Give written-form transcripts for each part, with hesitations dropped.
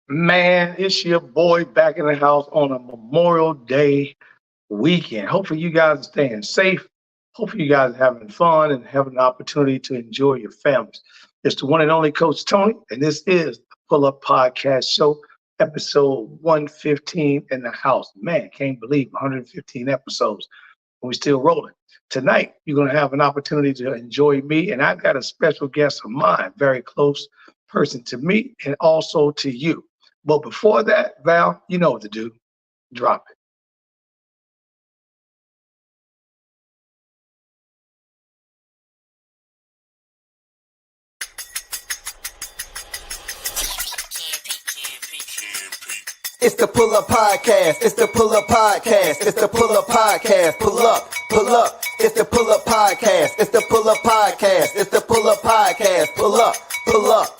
Man, it's your boy back in the house on a Memorial Day weekend. Hopefully, you guys are staying safe. Hopefully, you guys are having fun and having an opportunity to enjoy your families. It's the one and only Coach Tony, and this is the Pull Up Podcast Show, episode 115 in the house. Man, can't believe 115 episodes, and we're still rolling. Tonight, you're going to have an opportunity to enjoy me, and I've got a special guest of mine, very close person to me and also to you. But before that, Val, you know what to do. Drop it. It's the Pull Up Podcast. It's the Pull Up Podcast. It's the Pull Up Podcast. Pull up, pull up. It's the Pull Up Podcast. It's the Pull Up Podcast. It's the Pull Up Podcast. Pull up, pull up.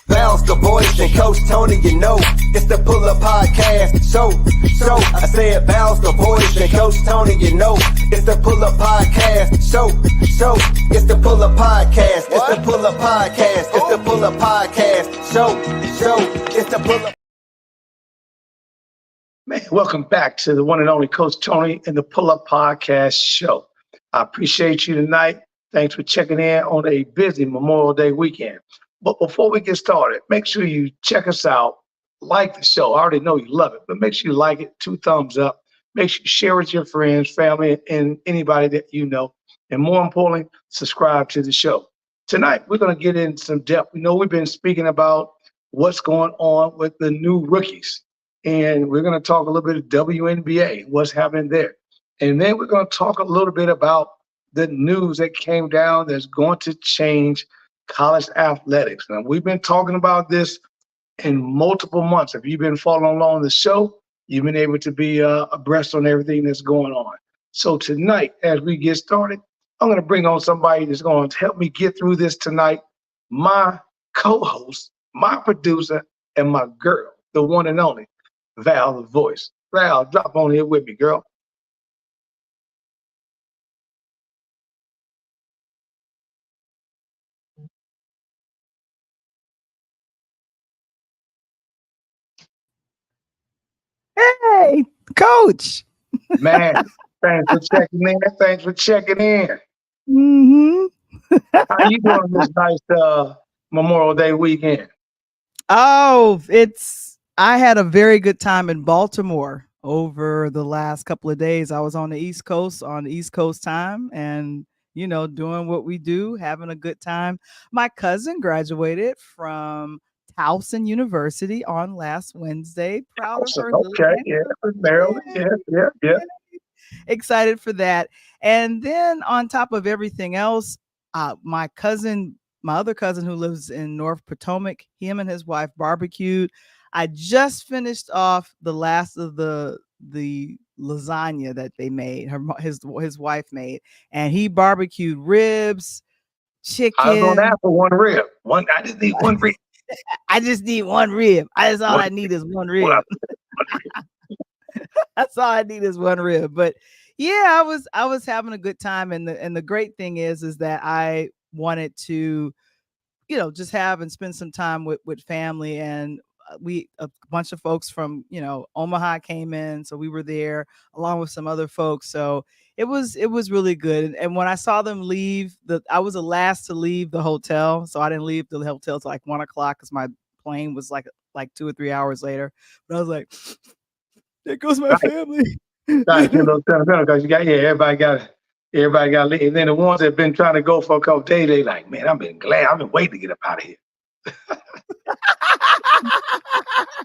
Val's the voice and Coach Tony, you know. It's the Pull Up Podcast. So, I said Val's the voice and Coach Tony, you know. It's the Pull Up Podcast. So, it's the Pull Up Podcast. It's the Pull Up Podcast. It's the Pull Up Podcast. So, it's the Pull Up. Man, welcome back to the one and only Coach Tony and the Pull Up Podcast Show. I appreciate you tonight. Thanks for checking in on a busy Memorial Day weekend. But before we get started, make sure you check us out, like the show. I already know you love it, but make sure you like it, 2 thumbs up. Make sure you share with your friends, family, and anybody that you know. And more importantly, subscribe to the show. Tonight, we're going to get into some depth. We know we've been speaking about what's going on with the new rookies. And we're going to talk a little bit of WNBA, what's happening there. And then we're going to talk a little bit about the news that came down that's going to change college athletics. Now, we've been talking about this in multiple months. If you've been following along the show, you've been able to be abreast on everything that's going on. So tonight, as we get started, I'm going to bring on somebody that's going to help me get through this tonight. My co-host, my producer, and my girl, the one and only, Val, the voice. Val, drop on here with me, girl. Hey, Coach. Man, thanks for checking in. Thanks for checking in. Mm-hmm. How you doing this nice Memorial Day weekend? Oh, I had a very good time in Baltimore over the last couple of days. I was on the East Coast time and, doing what we do, having a good time. My cousin graduated from Towson University on last Wednesday. Proud of her. Okay, yeah, Maryland, yeah. Excited for that. And then on top of everything else, my other cousin who lives in North Potomac, him and his wife barbecued. I just finished off the last of the lasagna that they made, his wife made, and he barbecued ribs, chicken. I was going to ask for one rib. I just need one rib. I just need one rib. That's all I need is one rib. That's all I need is one rib. But yeah, I was having a good time, and the great thing is that I wanted to, just have and spend some time with family, and a bunch of folks from Omaha came in, so we were there along with some other folks. So it was really good. And when I saw them leave, I was the last to leave the hotel, so I didn't leave the hotel till like 1 o'clock because my plane was like 2 or 3 hours later. But I was like, there goes my family. Because you got everybody got to leave. And then the ones that have been trying to go for a couple of days, they like, man, I've been waiting to get up out of here.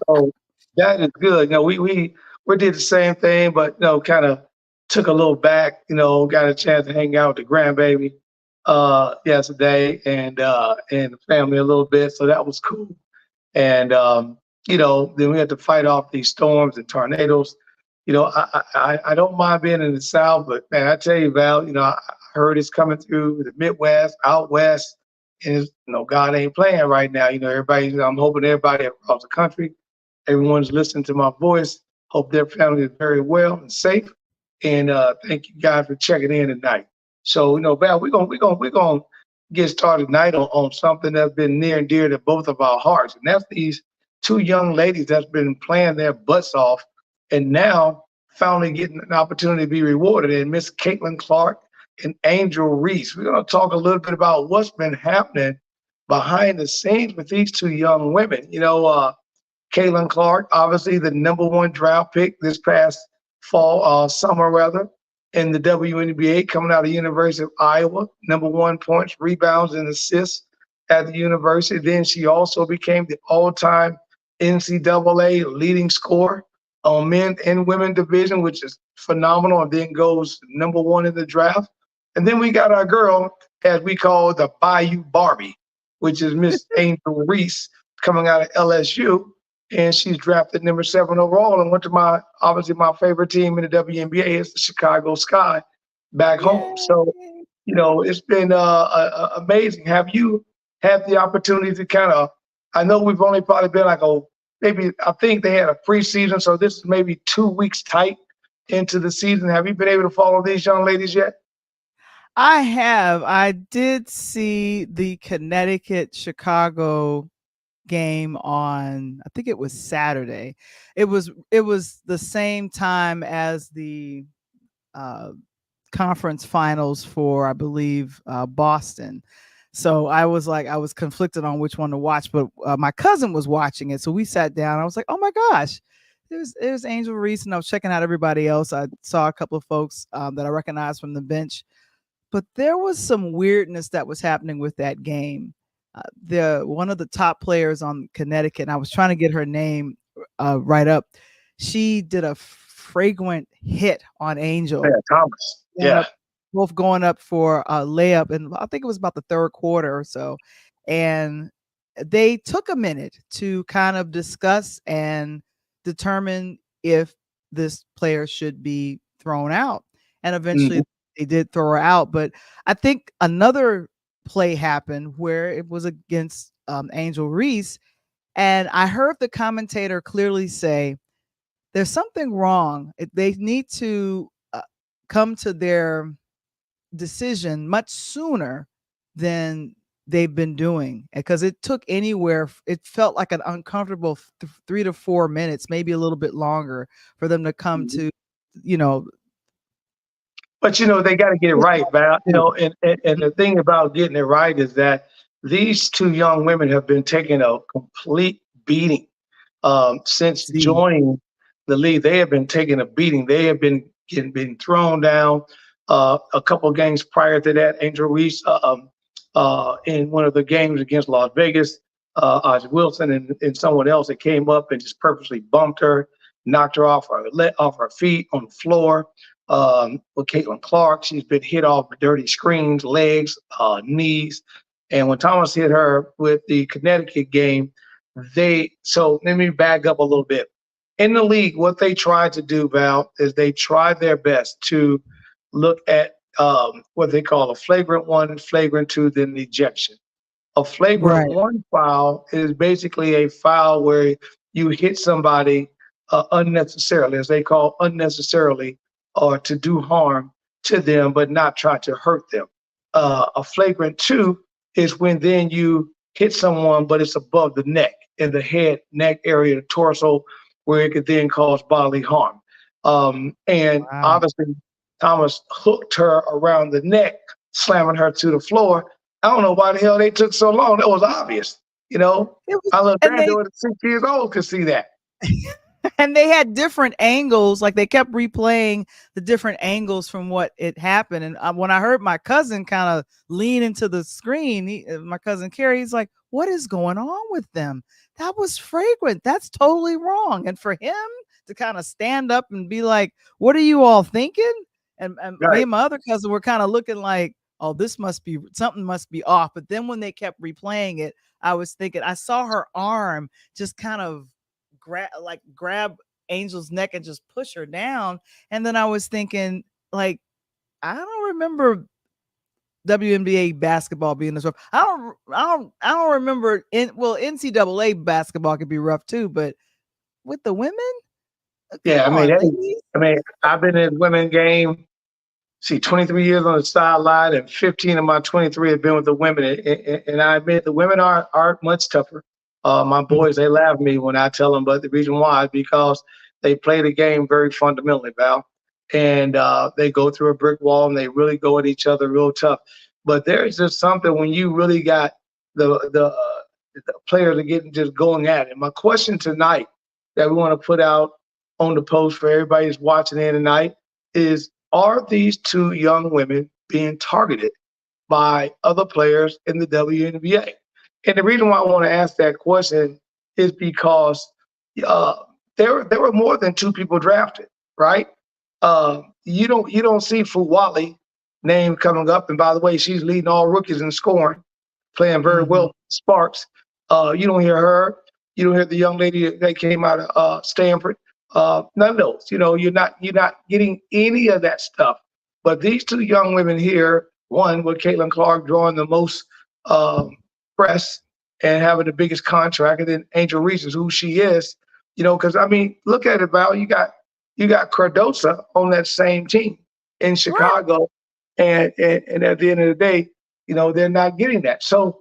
So that is good. We did the same thing, but kind of took a little back. Got a chance to hang out with the grandbaby yesterday and the family a little bit. So that was cool. And then we had to fight off these storms and tornadoes. I don't mind being in the South, but man, I tell you, Val, I heard it's coming through the Midwest, out West. And God ain't playing right now. I'm hoping everybody across the country, everyone's listening to my voice. Hope their family is very well and safe. And thank you guys for checking in tonight. So, Val, we're gonna get started tonight on something that's been near and dear to both of our hearts, and that's these two young ladies that's been playing their butts off and now finally getting an opportunity to be rewarded. And Miss Caitlin Clark and Angel Reese. We're going to talk a little bit about what's been happening behind the scenes with these two young women. Caitlin Clark, obviously the #1 draft pick this past summer rather, in the WNBA, coming out of the University of Iowa, #1 points, rebounds, and assists at the university. Then she also became the all-time NCAA leading scorer on men and women division, which is phenomenal, and then goes #1 in the draft. And then we got our girl, as we call the Bayou Barbie, which is Miss Angel Reese, coming out of LSU. And she's drafted #7 overall and went to obviously my favorite team in the WNBA is the Chicago Sky back home. So, it's been amazing. Have you had the opportunity to I know we've only probably been I think they had a preseason, so this is maybe 2 weeks tight into the season. Have you been able to follow these young ladies yet? I have. I did see the Connecticut-Chicago game on, I think it was Saturday. It was the same time as the conference finals for, I believe, Boston. So I was conflicted on which one to watch, but my cousin was watching it. So we sat down. I was like, oh my gosh, there's Angel Reese. And I was checking out everybody else. I saw a couple of folks that I recognized from the bench, but there was some weirdness that was happening with that game. One of the top players on Connecticut, and I was trying to get her name right up. She did a fragrant hit on Angel. Yeah, Thomas. Yeah. Both going up for a layup, and I think it was about the third quarter or so. And they took a minute to kind of discuss and determine if this player should be thrown out. And eventually they did throw her out. But I think another play happened where it was against Angel Reese, and I heard the commentator clearly say there's something wrong. They need to come to their decision much sooner than they've been doing, because it took it felt like an uncomfortable 3 to 4 minutes, maybe a little bit longer, for them to come to But they got to get it right, Val. And the thing about getting it right is that these two young women have been taking a complete beating since joining the league. They have been taking a beating. They have been thrown down. A couple of games prior to that, Angel Reese in one of the games against Las Vegas, Oz Wilson and someone else that came up and just purposely bumped her, knocked her off her feet on the floor. With Caitlin Clark, she's been hit off dirty screens, legs, knees. And when Thomas hit her with the Connecticut game, so let me back up a little bit. In the league, what they tried to do, Val, is they tried their best to look at what they call a flagrant 1, flagrant 2, then ejection. A flagrant 1 foul is basically a foul where you hit somebody unnecessarily, as they call unnecessarily, or to do harm to them, but not try to hurt them. A flagrant 2 is when then you hit someone, but it's above the neck, in the head, neck area, the torso, where it could then cause bodily harm. Obviously, Thomas hooked her around the neck, slamming her to the floor. I don't know why the hell they took so long. That was obvious. Our little granddaughter at 6 years old could see that. And they had different angles, like they kept replaying the different angles from what it happened. And when I heard my cousin kind of lean into the screen, my cousin Carrie, he's like, what is going on with them? That was fragrant. That's totally wrong. And for him to kind of stand up and be like, what are you all thinking? And me and my other cousin were kind of looking like, oh, something must be off. But then when they kept replaying it, I was thinking, I saw her arm just kind of grab Angel's neck and just push her down. And then I was thinking, I don't remember WNBA basketball being this rough. I don't remember NCAA basketball could be rough too, but with the women, yeah, I've been in women game. 23 years on the sideline, and 15 of my 23 have been with the women. And I admit the women are much tougher. My boys, they laugh at me when I tell them, but the reason why is because they play the game very fundamentally, Val. And they go through a brick wall and they really go at each other real tough. But there's just something when you really got the players are getting just going at it. My question tonight that we want to put out on the post for everybody who's watching in tonight is, are these two young women being targeted by other players in the WNBA? And the reason why I want to ask that question is because there were more than two people drafted, right? You don't see Fuwali name coming up. And by the way, she's leading all rookies in scoring, playing very well. Sparks. You don't hear her. You don't hear the young lady that came out of Stanford. None of those. You're not getting any of that stuff. But these two young women here, one with Caitlin Clark drawing the most press and having the biggest contract, and then Angel Reese is who she is. Because I mean, look at it, Val. You got Cardosa on that same team in Chicago, and at the end of the day, they're not getting that. So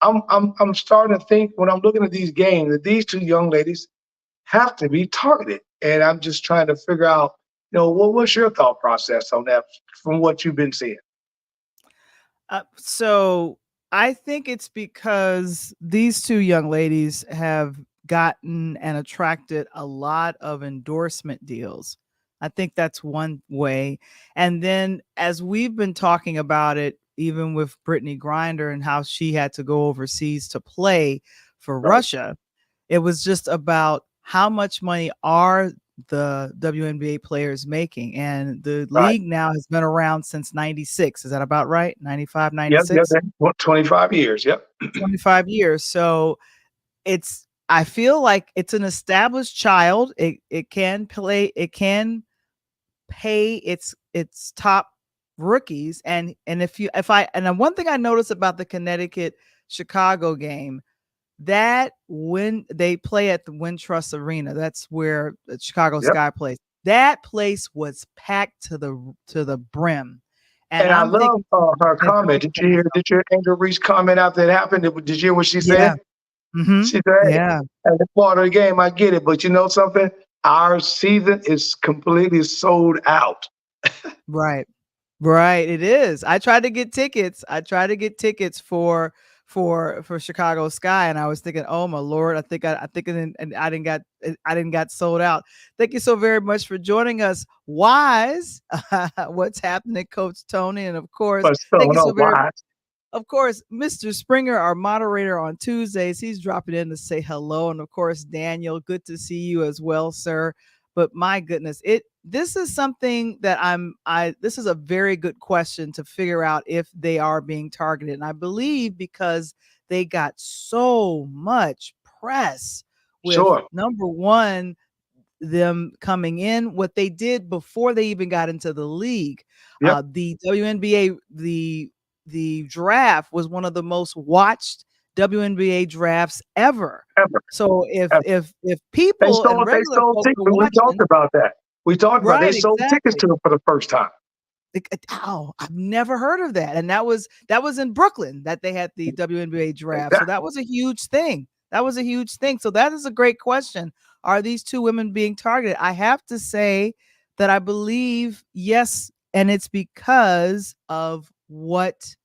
I'm starting to think when I'm looking at these games that these two young ladies have to be targeted, and I'm just trying to figure out, what's your thought process on that from what you've been seeing? So I think it's because these two young ladies have gotten and attracted a lot of endorsement deals. I think that's one way. And then as we've been talking about it, even with Brittany Griner and how she had to go overseas to play for Russia, it was just about how much money are the WNBA players making. And the league now has been around since 96. Is that about right? 95, 96? Yep, 25 years. Yep. 25 years. So I feel like it's an established child. It can pay its top rookies. And one thing I noticed about the Connecticut Chicago game, that when they play at the Wintrust Arena, that's where the Chicago Sky plays. That place was packed to the brim. And I love her comment. Did you hear Angel Reese comment after it happened? Did you hear what she said? Mm-hmm. She said, hey, as a part of the game, I get it. But you know something? Our season is completely sold out. Right. It is. I tried to get tickets. For Chicago Sky, and I was thinking, oh my Lord, I didn't got sold out. Thank you so very much for joining us, Wise. What's happening, Coach Tony? And of course, thank you so very much. Of course, Mr. Springer, our moderator on Tuesdays, he's dropping in to say hello. And of course, Daniel, good to see you as well, sir. But my goodness, this is something that this is a very good question to figure out if they are being targeted. And I believe because they got so much press with number one, them coming in, what they did before they even got into the league. The WNBA, the draft was one of the most watched WNBA drafts ever. So if people and regular folks were watching, we talked about that. They sold tickets to them for the first time. I've never heard of that. And that was in Brooklyn that they had the WNBA draft. So that was a huge thing. So that is a great question. Are these two women being targeted? I have to say that I believe yes, and it's because of what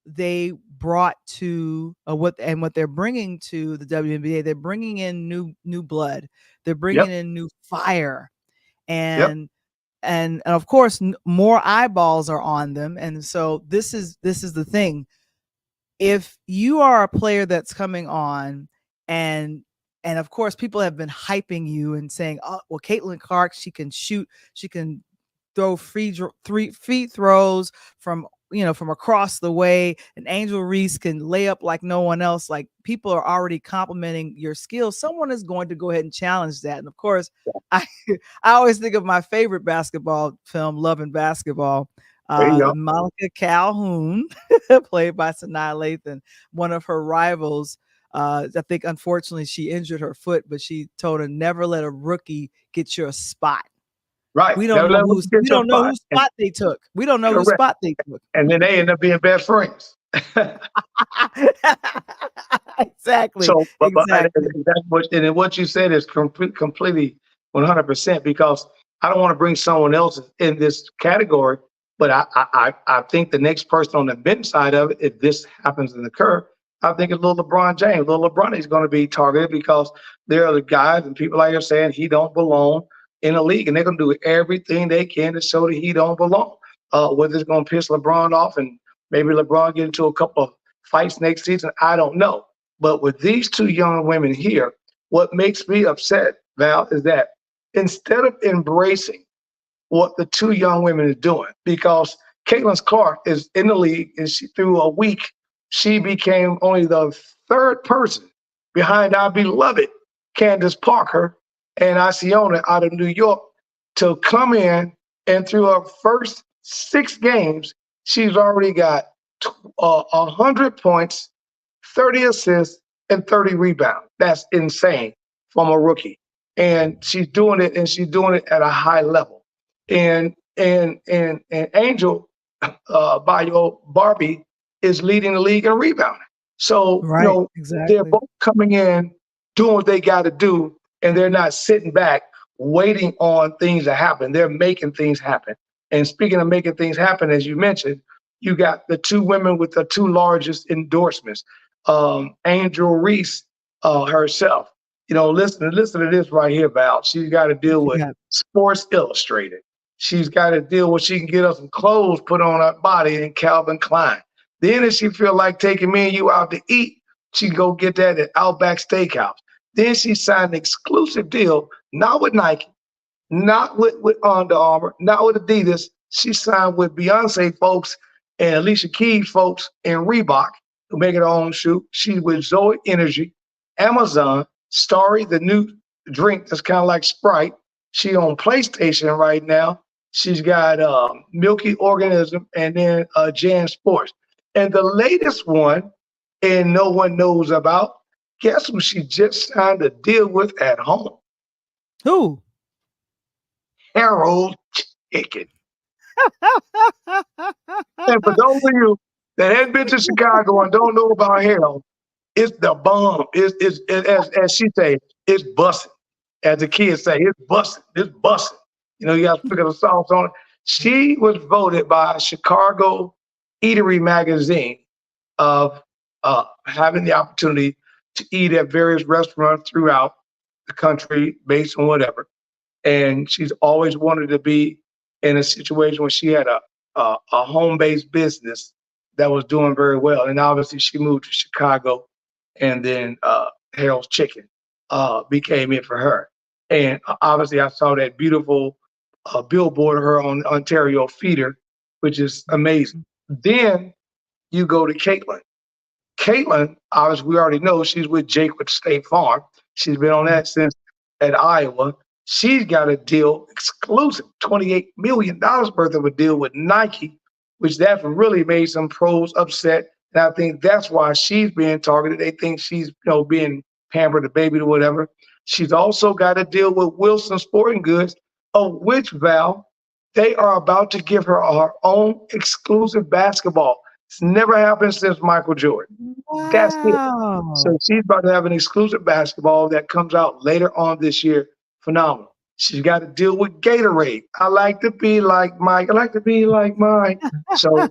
they brought to what they're bringing to the WNBA. They're bringing in new blood. They're bringing in new fire, and of course more eyeballs are on them. And so this is the thing. If you are a player that's coming on, and of course people have been hyping you and saying, oh well, Caitlin Clark, she can shoot, she can throw free throws from across the way, and Angel Reese can lay up like no one else. Like, people are already complimenting your skills. Someone is going to go ahead and challenge that. And of course, I always think of my favorite basketball film, Love and Basketball. Monica Calhoun, played by Sanaa Lathan, one of her rivals. I think unfortunately she injured her foot, but she told her, never let a rookie get you a spot. Right. We don't know whose spot they took. We don't know whose spot they took. And then they end up being best friends. Exactly. So, but Exactly. that's what you said is completely 100%, because I don't want to bring someone else in this category, but I think the next person on the bench side of it, if this happens to occur, I think it's little LeBron James. Little LeBron is going to be targeted because there are the guys and people out here saying he don't belong in the league, and they're going to do everything they can to show that he don't belong. Whether it's going to piss LeBron off and maybe LeBron get into a couple of fights next season, I don't know. But with these two young women here, what makes me upset, Val, is that instead of embracing what the two young women are doing, because Caitlin Clark is in the league, and through a week, she became only the third person behind our beloved Candace Parker and Iona out of New York to come in, and through her first 6 games, she's already got 100 points, 30 assists, and 30 rebounds. That's insane from a rookie. And she's doing it at a high level. And Angel Bayo Barbie is leading the league in rebounding. So, Right. they're Exactly. both coming in, doing what they got to do, and they're not sitting back waiting on things to happen. They're making things happen. And speaking of making things happen, as you mentioned, you got the two women with the two largest endorsements. Angel Reese herself. Listen to this right here, Val. She's got to deal with Yeah. Sports Illustrated. She's got to deal with, she can get us some clothes put on her body in Calvin Klein. Then if she feel like taking me and you out to eat, she can go get that at Outback Steakhouse. Then she signed an exclusive deal, not with Nike, not with Under Armour, not with Adidas. She signed with Beyonce folks and Alicia Keys folks and Reebok to make her own shoe. She's with Zoe Energy, Amazon, Starry, the new drink that's kind of like Sprite. She on PlayStation right now. She's got Milky Organism and then Jan Sports. And the latest one, and no one knows about, guess who she just signed a deal with at home? Who? Harold Chicken. And for those of you that haven't been to Chicago and don't know about Harold, it's the bomb. It's as she say, it's busting. As the kids say, it's busting. It's busting. You got to figure the sauce on it. She was voted by Chicago Eatery Magazine of having the opportunity to eat at various restaurants throughout the country based on whatever. And she's always wanted to be in a situation where she had a home-based business that was doing very well. And obviously she moved to Chicago, and then Harold's Chicken became it for her. And obviously I saw that beautiful billboard of her on Ontario Feeder, which is amazing. Then you go to Caitlin. Caitlin, obviously we already know she's with Jake with State Farm. She's been on that since at Iowa. She's got a deal exclusive, $28 million worth of a deal with Nike, which that really made some pros upset. And I think that's why she's being targeted. They think she's, being pampered, a baby or whatever. She's also got a deal with Wilson Sporting Goods, of which, Val, they are about to give her own exclusive basketball. It's never happened since Michael Jordan. That's it. So Wow. she's about to have an exclusive basketball that comes out later on this year. Phenomenal. She's got to deal with Gatorade. I like to be like Mike. I like to be like Mike. So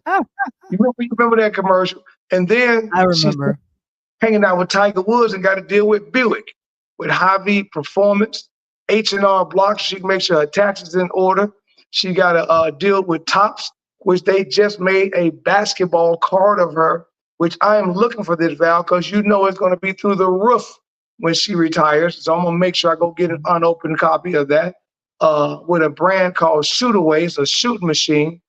you remember that commercial? And then I she's remember. hanging out with Tiger Woods and got to deal with Buick, with Hy-Vee Performance, H&R Block. She can make sure her taxes in order. She got to deal with Tops, which they just made a basketball card of her, which I am looking for this, Val, because it's going to be through the roof when she retires. So I'm going to make sure I go get an unopened copy of that with a brand called Shootaway. It's a shooting machine.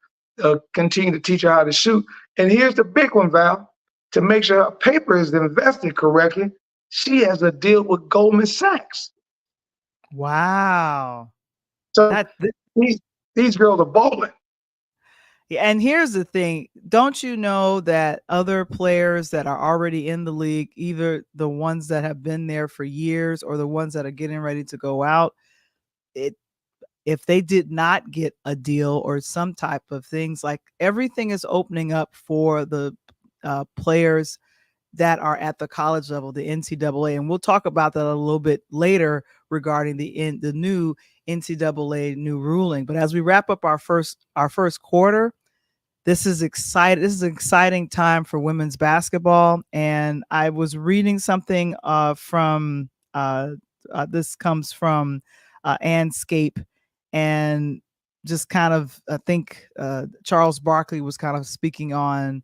Continue to teach her how to shoot. And here's the big one, Val. To make sure her paper is invested correctly, she has a deal with Goldman Sachs. Wow. So these girls are balling. Yeah, and here's the thing. Don't you know that other players that are already in the league, either the ones that have been there for years or the ones that are getting ready to go out, if they did not get a deal or some type of things, like everything is opening up for the players that are at the college level, the NCAA, and we'll talk about that a little bit later regarding the new NCAA new ruling. But as we wrap up our first quarter, this is exciting. This is an exciting time for women's basketball. And I was reading something from this comes from Anscape, and just kind of, I think Charles Barkley was kind of speaking on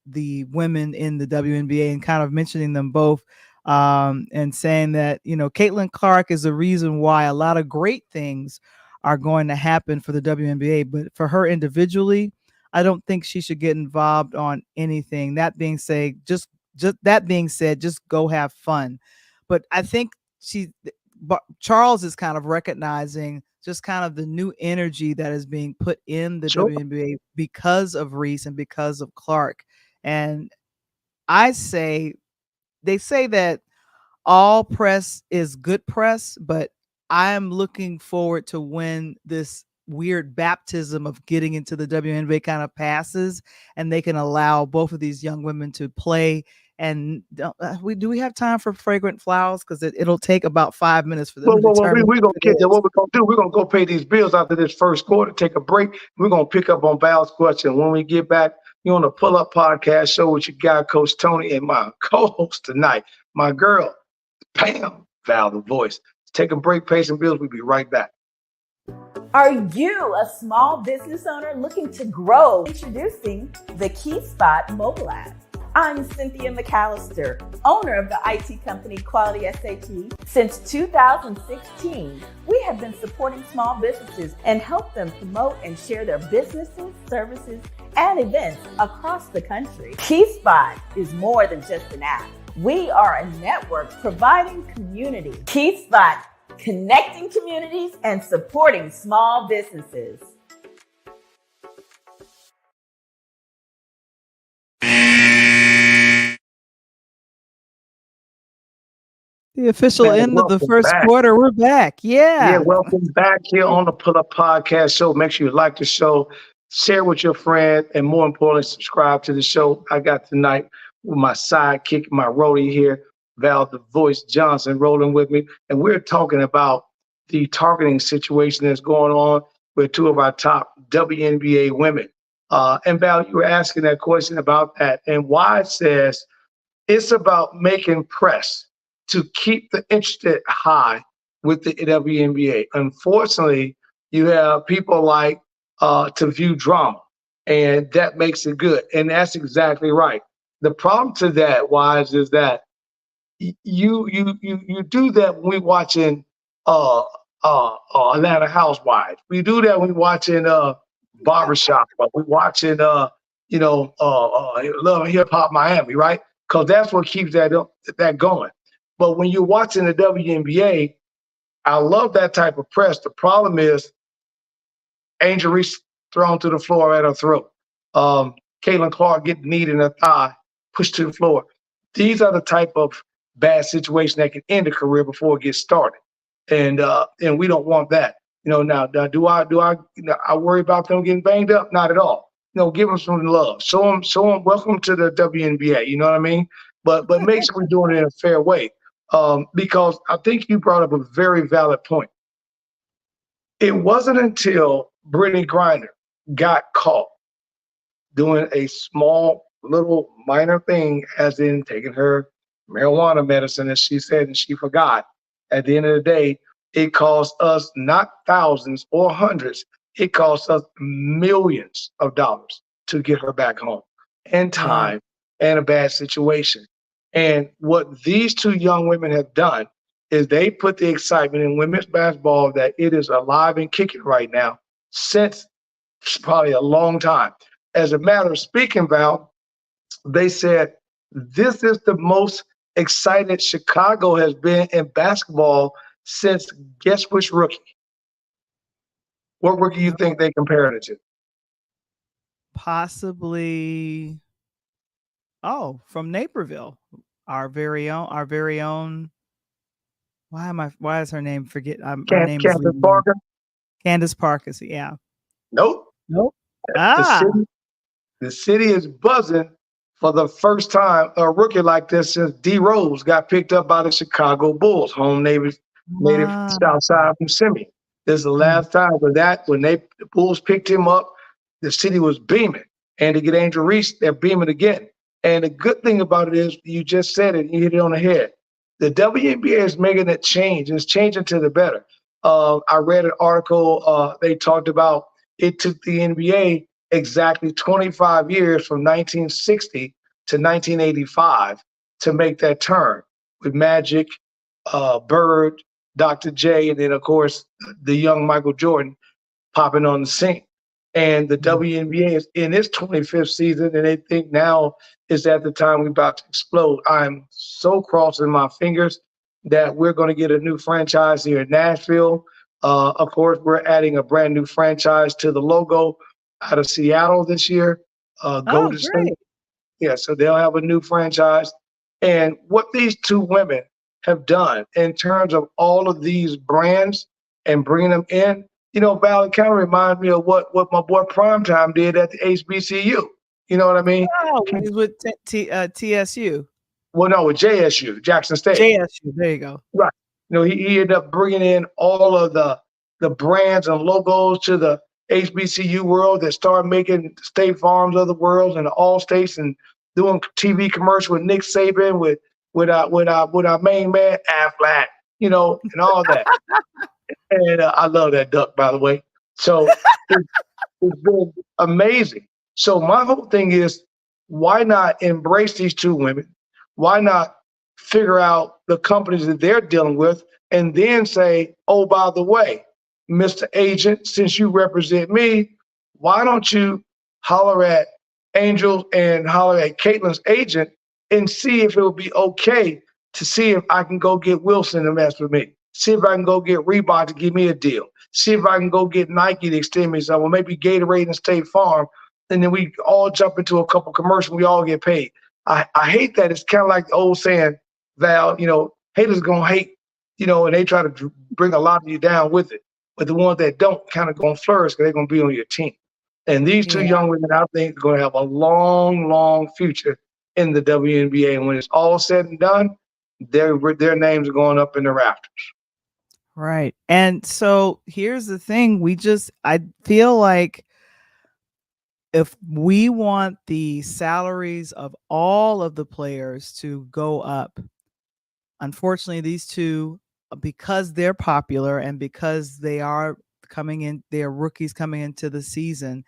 the women in the WNBA and kind of mentioning them both, and saying that, Caitlin Clark is the reason why a lot of great things are going to happen for the WNBA. But for her individually, I don't think she should get involved on anything. That being said, just go have fun. But I think Charles is kind of recognizing just kind of the new energy that is being put in the WNBA because of Reese and because of Clark. And they say that all press is good press, but I am looking forward to when this weird baptism of getting into the WNBA kind of passes, and they can allow both of these young women to play. And do we have time for fragrant flowers? Because it'll take about 5 minutes for them to determine. We're going to get there. What we're going to do, we're going to go pay these bills after this first quarter, take a break. We're going to pick up on Val's question. When we get back, you're on the Pull Up Podcast Show with your guy, Coach Tony, and my co-host tonight, my girl, Pam, Val the Voice. Take a break, pay some bills. We'll be right back. Are you a small business owner looking to grow? Introducing the Key Spot mobile app. I'm Cynthia McAllister, owner of the IT company Quality SAT. Since 2016, we have been supporting small businesses and help them promote and share their businesses, services, and events across the country. Key Spot is more than just an app. We are a network providing community. Key Spot, connecting communities and supporting small businesses. The official end of the first quarter. We're back. Yeah, welcome back here on the Pull Up Podcast Show. Make sure you like the show, share with your friend, and more importantly, subscribe to the show. I got tonight with my sidekick, my roadie here, Val the Voice Johnson, rolling with me. And we're talking about the targeting situation that's going on with two of our top WNBA women. And Val, you were asking that question about that and why it says it's about making press to keep the interest high with the WNBA. Unfortunately, you have people like to view drama, and that makes it good. And that's exactly right. The problem to that, Wise, is that you do that when we're watching Atlanta Housewives. We do that when we're watching Barbershop. We're watching Love and Hip Hop Miami, right? Because that's what keeps that going. But when you're watching the WNBA, I love that type of press. The problem is Angel Reese thrown to the floor at her throat. Caitlin Clark getting kneed in her thigh, pushed to the floor. These are the type of bad situations that can end a career before it gets started. And we don't want that. Now do I worry about them getting banged up? Not at all. Give them some love. Show them welcome to the WNBA. You know what I mean? But make sure we're doing it in a fair way. Because I think you brought up a very valid point. It wasn't until Brittany Griner got caught doing a small, little, minor thing, as in taking her marijuana medicine, as she said, and she forgot. At the end of the day, it cost us not thousands or hundreds. It cost us millions of dollars to get her back home, and time, and a bad situation. And what these two young women have done is they put the excitement in women's basketball that it is alive and kicking right now since probably a long time. As a matter of speaking, Val, they said this is the most excited Chicago has been in basketball since guess which rookie? What rookie you think they compared it to? Possibly. Oh, from Naperville, our very own. Why is her name? Candace Parker. Candace Parker. Yeah. Nope. Ah. The city is buzzing for the first time, a rookie like this since D Rose got picked up by the Chicago Bulls, home native Wow. south side from Simeon. This is the last time when the Bulls picked him up, the city was beaming. And to get Angel Reese, they're beaming again. And the good thing about it is, you just said it, you hit it on the head. The WNBA is making that change. It's changing to the better. I read an article, they talked about it took the NBA exactly 25 years from 1960 to 1985 to make that turn with Magic, Bird, Dr. J, and then, of course, the young Michael Jordan popping on the scene. And the WNBA is in its 25th season, and they think now is at the time we're about to explode. I'm so crossing my fingers that we're going to get a new franchise here in Nashville. Of course, we're adding a brand new franchise to the logo out of Seattle this year. Golden State. Yeah, so they'll have a new franchise. And what these two women have done in terms of all of these brands and bringing them in, you know, Val, it kind of reminds me of what my boy Primetime did at the HBCU. You know what I mean? Oh, he's with TSU. Well, no, with JSU, Jackson State. JSU, there you go. Right. You know, he ended up bringing in all of the brands and logos to the HBCU world that started making State Farms of the world and the All States and doing TV commercial with Nick Saban, with our main man Aflac, you know, and all that. And I love that duck, by the way. So it's been amazing. So my whole thing is, why not embrace these two women? Why not figure out the companies that they're dealing with and then say, oh, by the way, Mr. Agent, since you represent me, why don't you holler at Angel and holler at Caitlin's agent and see if it would be okay to see if I can go get Wilson to mess with me. See if I can go get Reebok to give me a deal. See if I can go get Nike to extend me something, or maybe Gatorade and State Farm. And then we all jump into a couple commercials, we all get paid. I hate that. It's kind of like the old saying, Val, you know, haters gonna hate, you know, and they try to bring a lot of you down with it. But the ones that don't kind of gonna flourish because they're gonna be on your team. And these two young women, I think, are gonna have a long, long future in the WNBA. And when it's all said and done, their names are going up in the rafters. Right. And so here's the thing. I feel like if we want the salaries of all of the players to go up, unfortunately, these two, because they're popular and because they are they're rookies coming into the season,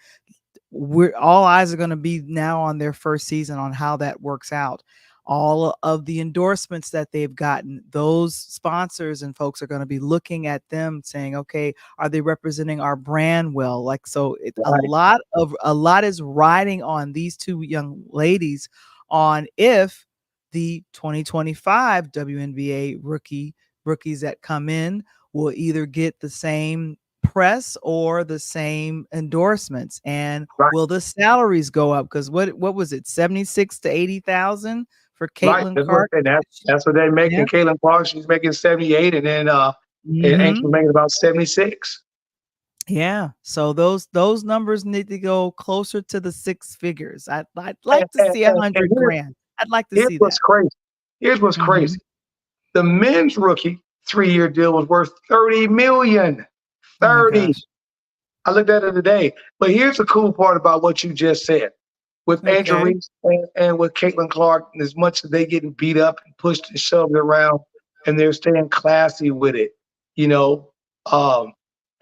all eyes are going to be now on their first season on how that works out. All of the endorsements that they've gotten, those sponsors and folks are going to be looking at them saying, okay, are they representing our brand well? Like, so right. A lot is riding on these two young ladies on if the 2025 WNBA rookies that come in will either get the same press or the same endorsements, and right. Will the salaries go up? Because what was it, 76 to 80,000 for Caitlin right. Clark? And that's what they're making. Yeah. Caitlin Clark, she's making 78, and then and Angel making about 76. Yeah, so those numbers need to go closer to the six figures. I'd like to see $100,000. I'd like to see that. Crazy. Here's what's crazy. The men's rookie 3-year deal was worth $30 million. 30. I looked at it today. But here's the cool part about what you just said. With Angel Reese and with Caitlin Clark, as much as they getting beat up and pushed and shoved around, and they're staying classy with it, you know,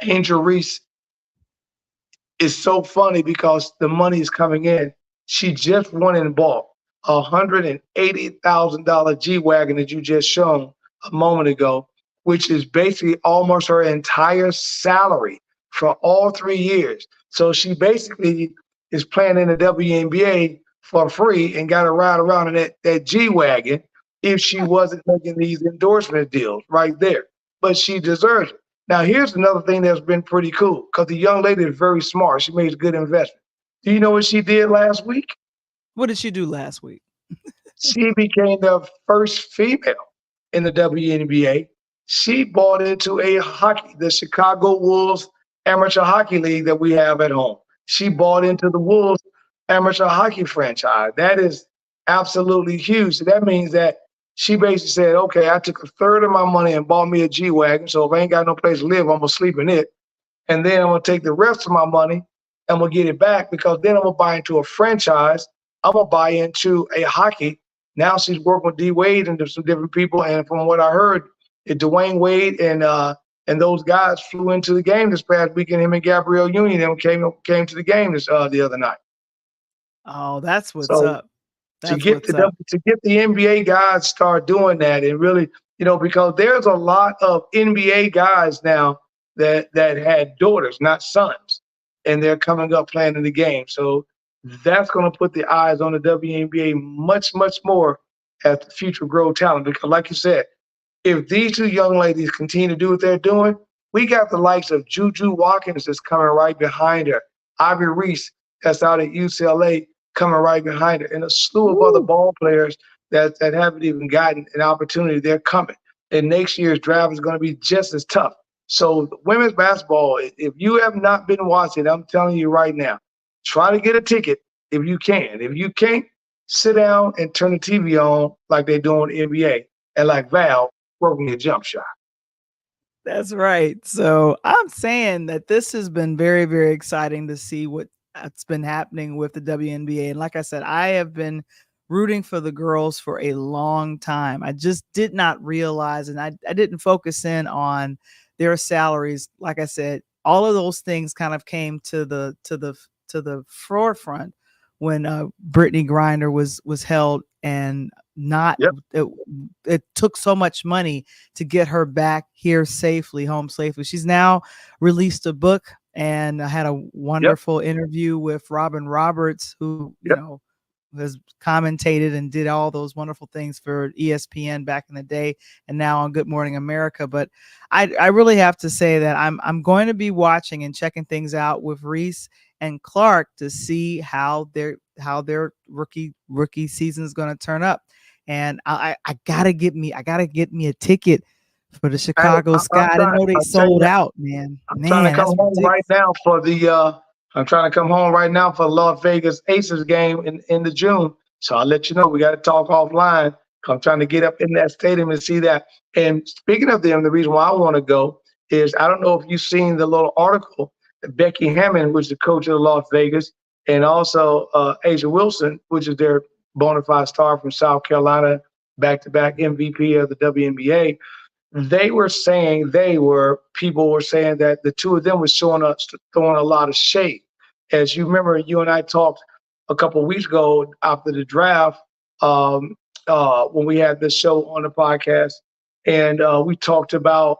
Angel Reese is so funny because the money is coming in. She just won and bought a $180,000 G-Wagon that you just shown a moment ago, which is basically almost her entire salary for all 3 years. So she basically is playing in the WNBA for free and got to ride around in that G-Wagon if she wasn't making these endorsement deals right there. But she deserves it. Now, here's another thing that's been pretty cool, because the young lady is very smart. She made a good investment. Do you know what she did last week? What did she do last week? She became the first female in the WNBA. She bought into the Chicago Wolves Amateur Hockey League that we have at home. She bought into the Wolves Amateur Hockey franchise. That is absolutely huge. So that means that she basically said, okay, I took a third of my money and bought me a G-Wagon. So if I ain't got no place to live, I'm gonna sleep in it. And then I'm gonna take the rest of my money and I'm gonna get it back, because then I'm gonna buy into a franchise. I'm gonna buy into a hockey. Now she's working with D Wade and some different people. And from what I heard, Dwayne Wade and those guys flew into the game this past weekend. Him and Gabrielle Union came to the game this the other night. Oh, that's what's So up. to That's get what's up. to get the NBA guys start doing that, and really, because there's a lot of NBA guys now that had daughters, not sons, and they're coming up playing in the game. So that's going to put the eyes on the WNBA much, much more as the future grow talent. Because, like you said, if these two young ladies continue to do what they're doing, we got the likes of Juju Watkins that's coming right behind her, Ivy Reese that's out at UCLA coming right behind her, and a slew of other ball players that haven't even gotten an opportunity. They're coming. And next year's draft is going to be just as tough. So women's basketball, if you have not been watching, I'm telling you right now, try to get a ticket if you can. If you can't, sit down and turn the TV on like they do on the NBA, and like Val, working your jump shot. That's right. So I'm saying that this has been very, very exciting to see what's been happening with the WNBA. And like I said, I have been rooting for the girls for a long time. I just did not realize, and I didn't focus in on their salaries. Like I said, all of those things kind of came to the forefront when Brittany Griner was held, and not it took so much money to get her back here safely, home safely. She's now released a book, and I had a wonderful interview with Robin Roberts, who has commentated and did all those wonderful things for ESPN back in the day, and now on Good Morning America. But I really have to say that I'm going to be watching and checking things out with Reese and Clark to see how their rookie season is going to turn up. And I gotta get me a ticket for the Chicago Sky. I didn't know they sold out, man. I'm trying to come home right now for the Las Vegas Aces game in the June. So I'll let you know. We got to talk offline. I'm trying to get up in that stadium and see that. And speaking of them, the reason why I want to go is, I don't know if you've seen the little article that Becky Hammond, which is the coach of Las Vegas, and also Asia Wilson, which is their bona fide star from South Carolina, back-to-back MVP of the WNBA. People were saying that the two of them were throwing a lot of shade. As you remember, you and I talked a couple of weeks ago after the draft, when we had this show on the podcast, and we talked about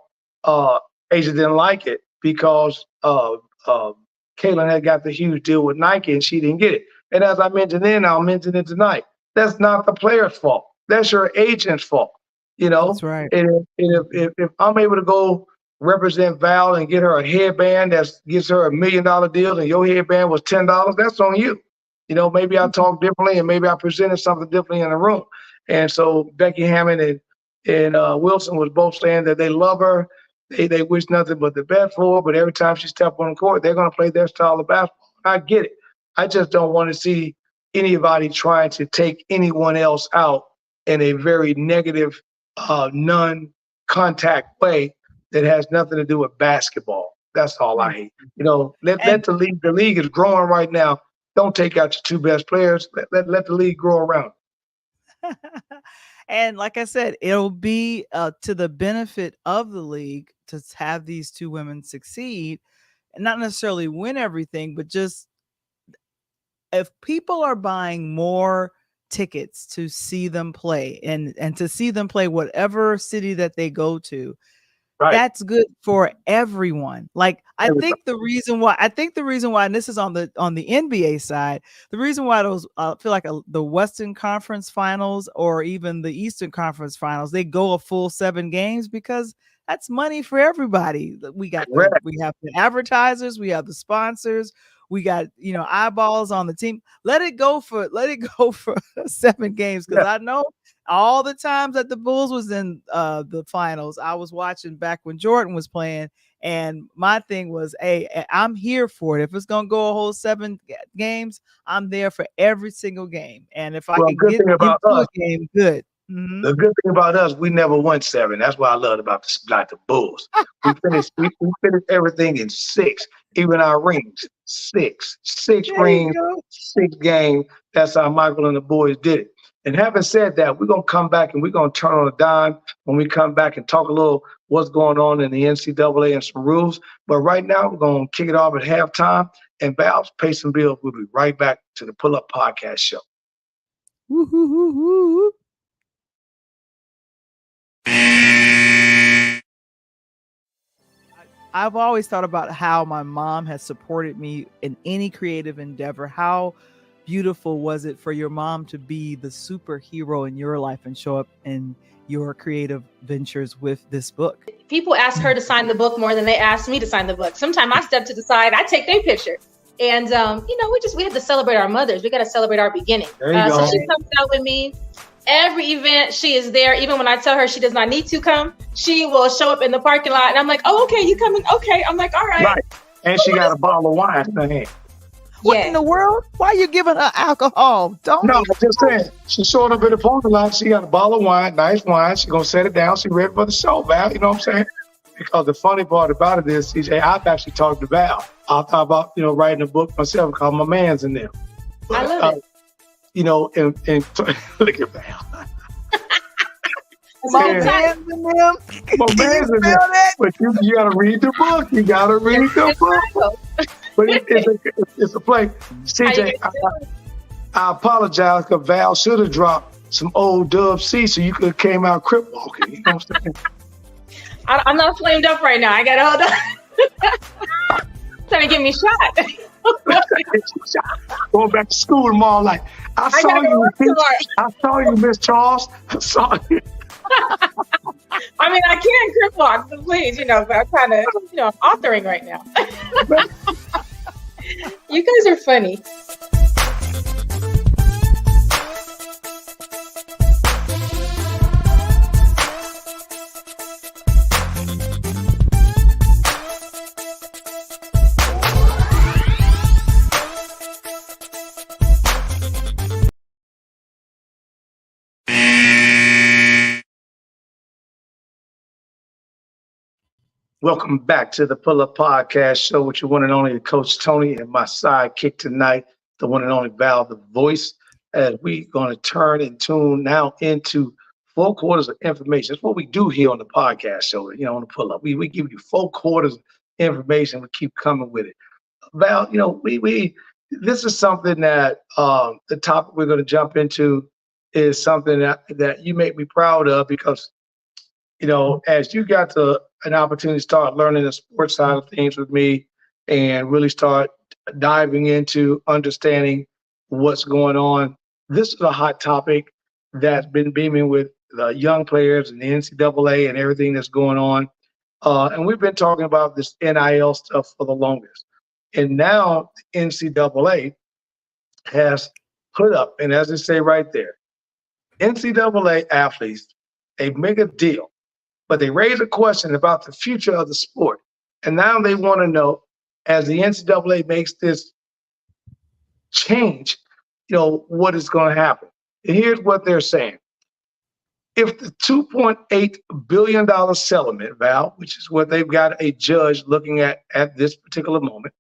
Asia didn't like it because Caitlin had got the huge deal with Nike and she didn't get it. And as I mentioned then, I'll mention it tonight. That's not the player's fault. That's your agent's fault. That's right. And if I'm able to go represent Val and get her a headband that gives her $1 million deal, and your headband was $10, that's on you. Maybe I talk differently, and maybe I presented something differently in the room. And so Becky Hammond and Wilson was both saying that they love her. They wish nothing but the best for her, but every time she steps on the court, they're going to play their style of basketball. I get it. I just don't want to see anybody trying to take anyone else out in a very negative, non-contact way that has nothing to do with basketball. That's all I hate. Let the league. The league is growing right now. Don't take out your two best players. Let the league grow around. And like I said, it'll be to the benefit of the league to have these two women succeed, and not necessarily win everything, but just if people are buying more tickets to see them play and to see them play whatever city that they go to, that's good for everyone. Like, I think the reason why, and this is on the NBA side, the reason why those feel like the Western Conference Finals or even the Eastern Conference Finals, they go a full 7 games, because that's money for everybody. We have the advertisers, we have the sponsors, we got eyeballs on the team. Let it go for 7 games, because I know all the times that the Bulls was in the finals, I was watching back when Jordan was playing. And my thing was, hey, I'm here for it. If it's going to go a whole 7 games, I'm there for every single game. And if I can get into a game, good. Mm-hmm. The good thing about us, we never won 7. That's what I loved about the Bulls. We finished everything in 6. Even our rings, 6 rings, 6 games. That's how Michael and the boys did it. And having said that, we're going to come back and we're going to turn on a dime when we come back and talk a little what's going on in the NCAA and some rules. But right now, we're going to kick it off at halftime. And Val's pay some bills. We'll be right back to the Pull Up Podcast Show. Woo-hoo-hoo-hoo. I've always thought about how my mom has supported me in any creative endeavor. How beautiful was it for your mom to be the superhero in your life and show up in your creative ventures with this book? People ask her to sign the book more than they ask me to sign the book. Sometimes I step to the side, I take their picture. And, we have to celebrate our mothers. We got to celebrate our beginning. So she comes out with me. Every event, she is there. Even when I tell her she does not need to come, she will show up in the parking lot. And I'm like, oh, okay, you coming? Okay. I'm like, all right. Right. And she got a bottle of wine in her hand. What in the world? Why are you giving her alcohol? No, I'm just saying. She showed up in the parking lot. She got a bottle of wine, nice wine. She's going to set it down. She ready for the show, Val. You know what I'm saying? Because the funny part about it is, CJ, I've actually talked to Val. I thought about, writing a book myself called My Man's in Them. But, I love it. And look at Val. My man's in them. My man's in them. But you got to read the book. You got to read the book. But it's a play. CJ, I apologize because Val should have dropped some old Dub C so you could have came out crip walking. You know what I'm saying? I'm not flamed up right now. I got to hold on. Trying to get me shot. Going back to school tomorrow, like, I saw you, Miss Charles. I saw you. I mean, I can crip walk, so please, but I'm kind of, I'm authoring right now. You guys are funny. Welcome back to the Pull Up Podcast Show with your one and only Coach Tony and my sidekick tonight, the one and only Val, the voice, as we're going to turn and tune now into 4 quarters of information. That's what we do here on the podcast show, on the Pull Up. We give you 4 quarters of information. We keep coming with it. Val, this is something that the topic we're going to jump into is something that you make me proud of because, as you got an opportunity to start learning the sports side of things with me and really start diving into understanding what's going on. This is a hot topic that's been beaming with the young players and the NCAA and everything that's going on. And we've been talking about this NIL stuff for the longest. And now the NCAA has put up, and as they say right there, NCAA athletes, they make a deal. But they raise a question about the future of the sport. And now they want to know, as the NCAA makes this change, what is going to happen. And here's what they're saying. If the $2.8 billion settlement, Val, which is what they've got a judge looking at this particular moment,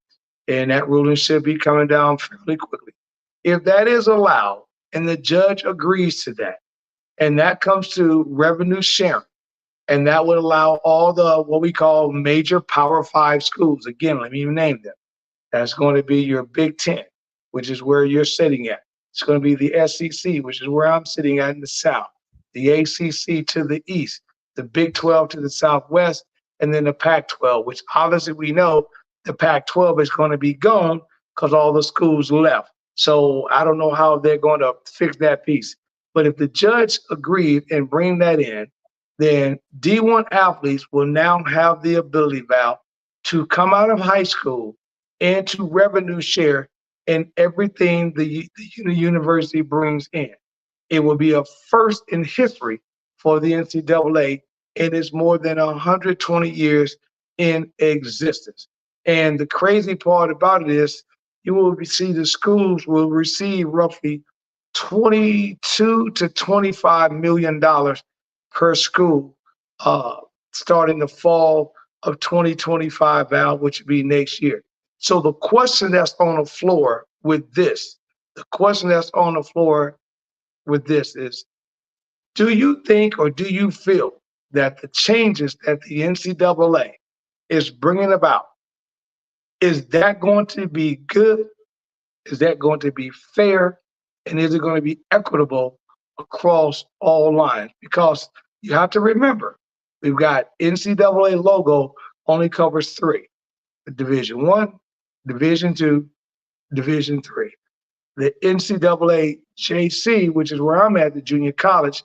and that ruling should be coming down fairly quickly. If that is allowed and the judge agrees to that, and that comes to revenue sharing, and that would allow all the what we call major Power 5 schools. Again, let me even name them. That's going to be your Big Ten, which is where you're sitting at. It's going to be the SEC, which is where I'm sitting at in the South. The ACC to the East, the Big 12 to the Southwest, and then the Pac-12, which obviously we know the Pac-12 is going to be gone because all the schools left. So I don't know how they're going to fix that piece. But if the judge agreed and bring that in, then D1 athletes will now have the ability, Val, to come out of high school and to revenue share in everything the university brings in. It will be a first in history for the NCAA, and it's more than 120 years in existence. And the crazy part about it is you will see the schools will receive roughly 22 to 25 million dollars per school, starting the fall of 2025, Val, which would be next year. So the question that's on the floor with this, is, do you think or do you feel that the changes that the NCAA is bringing about, is that going to be good? Is that going to be fair? And is it going to be equitable across all lines? Because you have to remember, we've got NCAA logo only covers three: Division I, Division II, Division III. The NCAA JC, which is where I'm at, the junior college,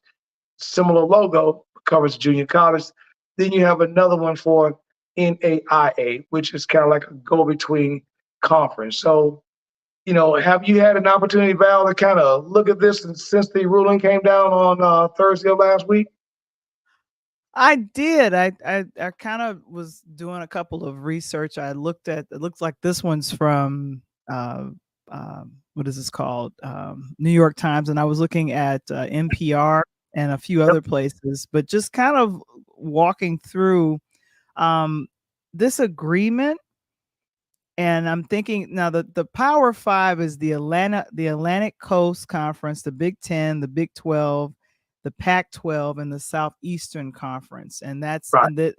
similar logo, covers junior college. Then you have another one for NAIA, which is kind of like a go-between conference. So, have you had an opportunity, Val, to kind of look at this since the ruling came down on Thursday of last week? I did. I kind of was doing a couple of research. I looked at, it looks like this one's from what is this called? New York Times, and I was looking at NPR and a few other places, but just kind of walking through this agreement. And I'm thinking now the Power Five is the Atlantic Coast Conference, the Big Ten, the Big 12, the Pac-12, and the Southeastern Conference. And that's right. And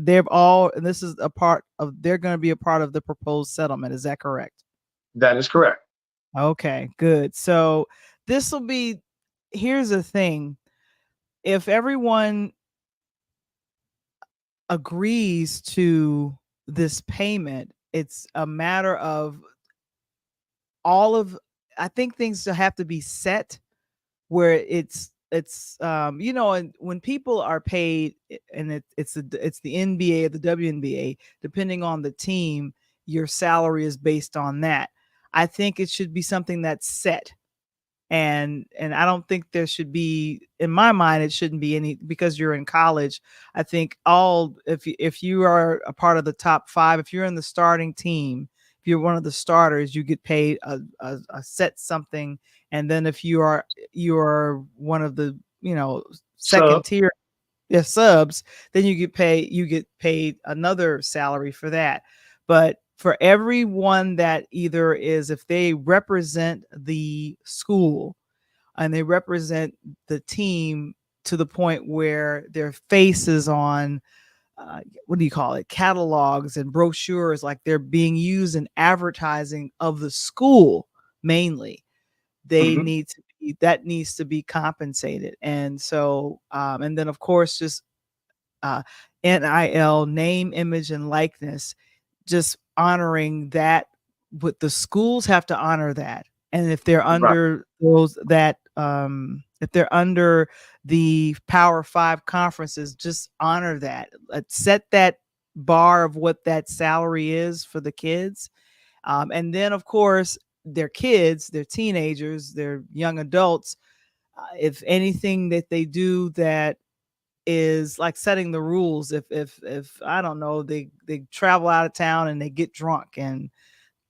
they've all, and this is a part of, they're going to be a part of the proposed settlement. Is that correct? That is correct. Okay, good. So this will be, here's the thing. If everyone agrees to this payment, it's a matter of I think things have to be set where it's and when people are paid, and it's the NBA or the WNBA, depending on the team, your salary is based on that. I think it should be something that's set. And I don't think there should be, in my mind, it shouldn't be any, because you're in college. I think if you are a part of the top five, if you're in the starting team, if you're one of the starters, you get paid a set something. And then if you are one of the second tier subs, then you get paid another salary for that. But for everyone that either is, if they represent the school and they represent the team to the point where their face is on, what do you call it, catalogs and brochures, like they're being used in advertising of the school mainly, they need to be, that needs to be compensated. And so, and then of course, just NIL, name, image, and likeness, just honoring that. But the schools have to honor that. And if they're under if they're under the Power Five conferences, just honor that. Set that bar of what that salary is for the kids. And then of course, their kids, their teenagers, their young adults, if anything that they do that is like setting the rules, if I don't know, they travel out of town and they get drunk and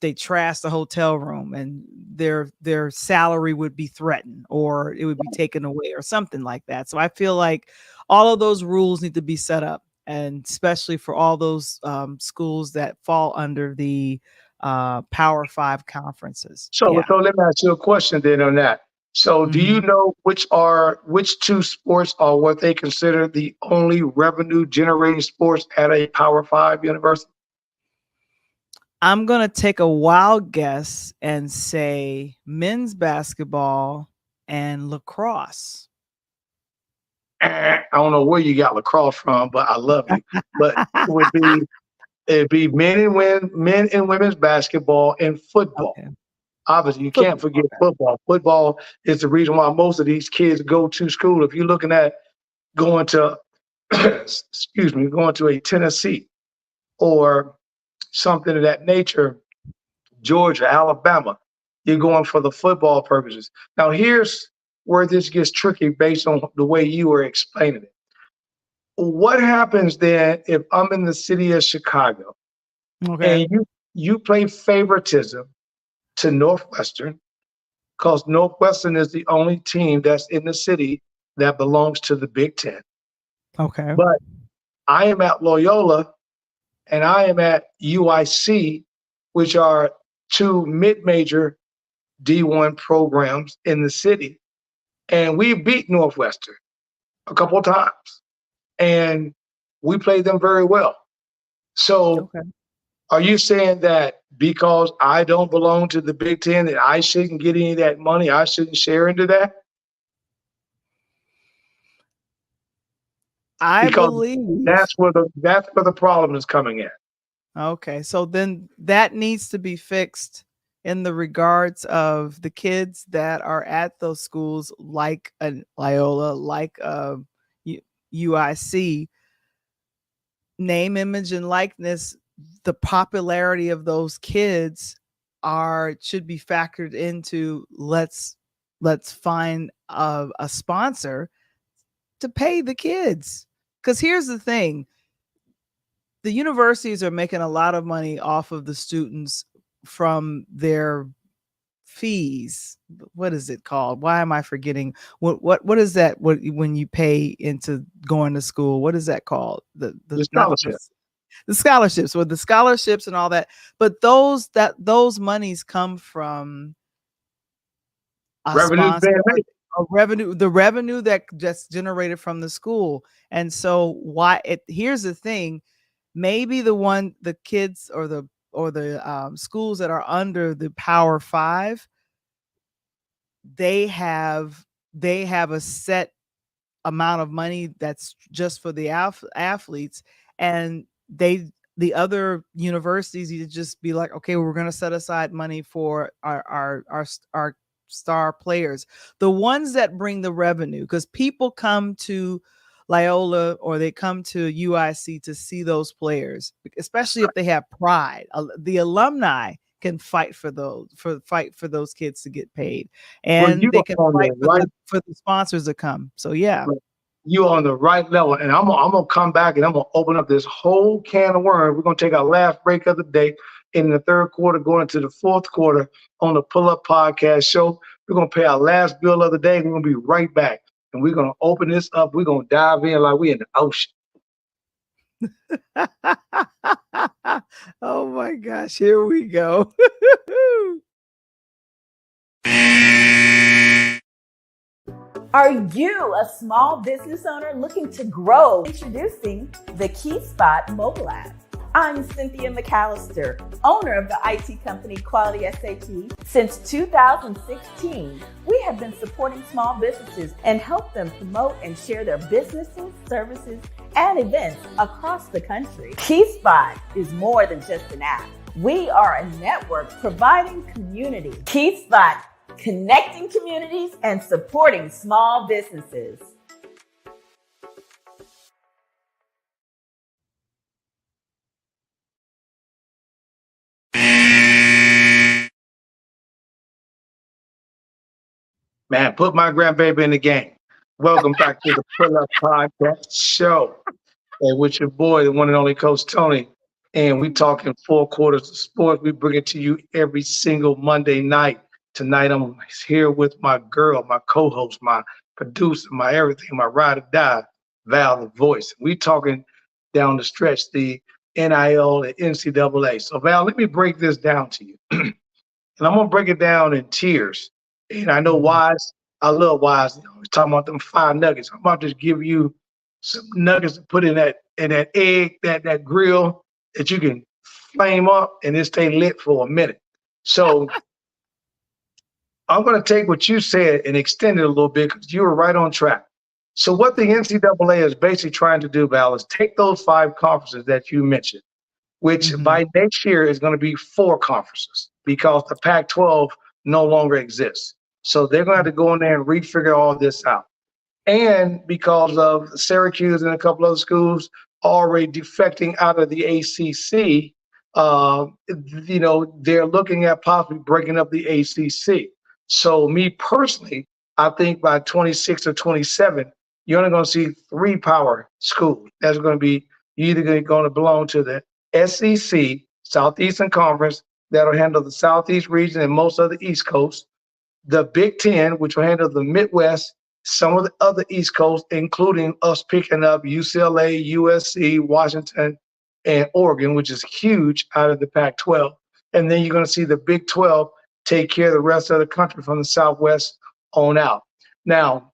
they trash the hotel room, and their salary would be threatened or it would be taken away or something like that. So I feel like all of those rules need to be set up, and especially for all those schools that fall under the Power Five conferences. So let me ask you a question then on that. So do you know which two sports are what they consider the only revenue generating sports at a Power Five university? I'm going to take a wild guess and say men's basketball and lacrosse. I don't know where you got lacrosse from, but I love you. But it'd be men and women's basketball and football. Okay. Obviously, you can't forget football. Football is the reason why most of these kids go to school. If you're looking at going to, going to a Tennessee or something of that nature, Georgia, Alabama, you're going for the football purposes. Now, here's where this gets tricky based on the way you were explaining it. What happens then if I'm in the city of Chicago and you play favoritism to Northwestern, because Northwestern is the only team that's in the city that belongs to the Big Ten. Okay. But I am at Loyola and I am at UIC, which are two mid-major D1 programs in the city. And we beat Northwestern a couple of times. And we played them very well. So are you saying that because I don't belong to the Big Ten that I shouldn't get any of that money? I shouldn't share into that? I Because believe that's where the problem is coming in. Okay, so then that needs to be fixed in the regards of the kids that are at those schools, like Loyola, like UIC. Name, image, and likeness. The popularity of those kids should be factored into. Let's find a sponsor to pay the kids. Because here's the thing. The universities are making a lot of money off of the students from their fees. What is it called? Why am I forgetting? What is that? What when you pay into going to school? What is that called? The scholarship. The scholarships, with the scholarships and all that. But those monies come from Revenue, the revenue that just generated from the school. And so here's the thing. Maybe the kids or the schools that are under the Power 5, they have a set amount of money that's just for the athletes, and the other universities, you just be like, okay, we're going to set aside money for our star players, the ones that bring the revenue, because people come to Loyola or they come to UIC to see those players, especially if they have pride. The alumni can fight for those kids to get paid, and they can fight for the sponsors to come. So yeah, you're on the right level, and I'm gonna come back and I'm gonna open up this whole can of worms. We're gonna take our last break of the day in the third quarter, going into the fourth quarter on the Pull Up Podcast Show. We're gonna pay our last bill of the day. We're gonna be right back. And we're going to open this up. We're going to dive in like we're in the ocean. Oh, my gosh. Here we go. Are you a small business owner looking to grow? Introducing the Key Spot mobile app. I'm Cynthia McAllister, owner of the IT company Quality SAP. Since 2016, we have been supporting small businesses and help them promote and share their businesses, services, and events across the country. KeySpot is more than just an app. We are a network providing community. KeySpot, connecting communities and supporting small businesses. Man, put my grandbaby in the game. Welcome back to the Pull Up Podcast Show. And with your boy, the one and only Coach Tony. And we talking 4 quarters of sports. We bring it to you every single Monday night. Tonight, I'm here with my girl, my co-host, my producer, my everything, my ride or die, Val the Voice. We talking down the stretch, the NIL and NCAA. So Val, let me break this down to you. And I'm going to break it down in tiers. And I know Wise, I love Wise. He's talking about them 5 nuggets. I'm about to give you some nuggets to put in that egg, that grill that you can flame up and it stay lit for a minute. So I'm going to take what you said and extend it a little bit because you were right on track. So what the NCAA is basically trying to do, Val, is take those 5 conferences that you mentioned, which by next year is going to be 4 conferences because the Pac-12 no longer exists. So they're going to have to go in there and refigure all this out. And because of Syracuse and a couple other schools already defecting out of the ACC, they're looking at possibly breaking up the ACC. So me personally, I think by 26 or 27, you're only going to see 3 power schools. That's going to be, you're either going to belong to the SEC, Southeastern Conference, that'll handle the Southeast region and most of the East Coast, the Big Ten, which will handle the Midwest, some of the other East Coast, including us picking up UCLA, USC, Washington, and Oregon, which is huge out of the Pac-12. And then you're going to see the Big 12 take care of the rest of the country from the Southwest on out. Now,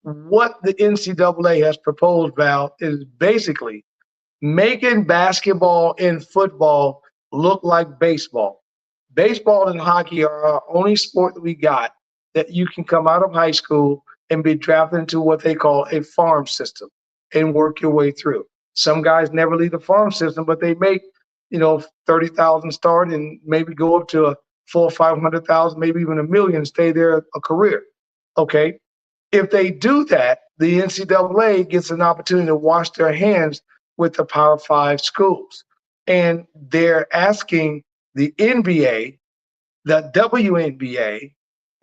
what the NCAA has proposed, Val, is basically making basketball and football look like baseball. Baseball and hockey are our only sport that we got that you can come out of high school and be drafted into what they call a farm system and work your way through. Some guys never leave the farm system, but they make, 30,000 start and maybe go up to a 400,000 or 500,000, maybe even $1 million, stay there a career. Okay. If they do that, the NCAA gets an opportunity to wash their hands with the Power 5 schools. And they're asking the NBA, the WNBA,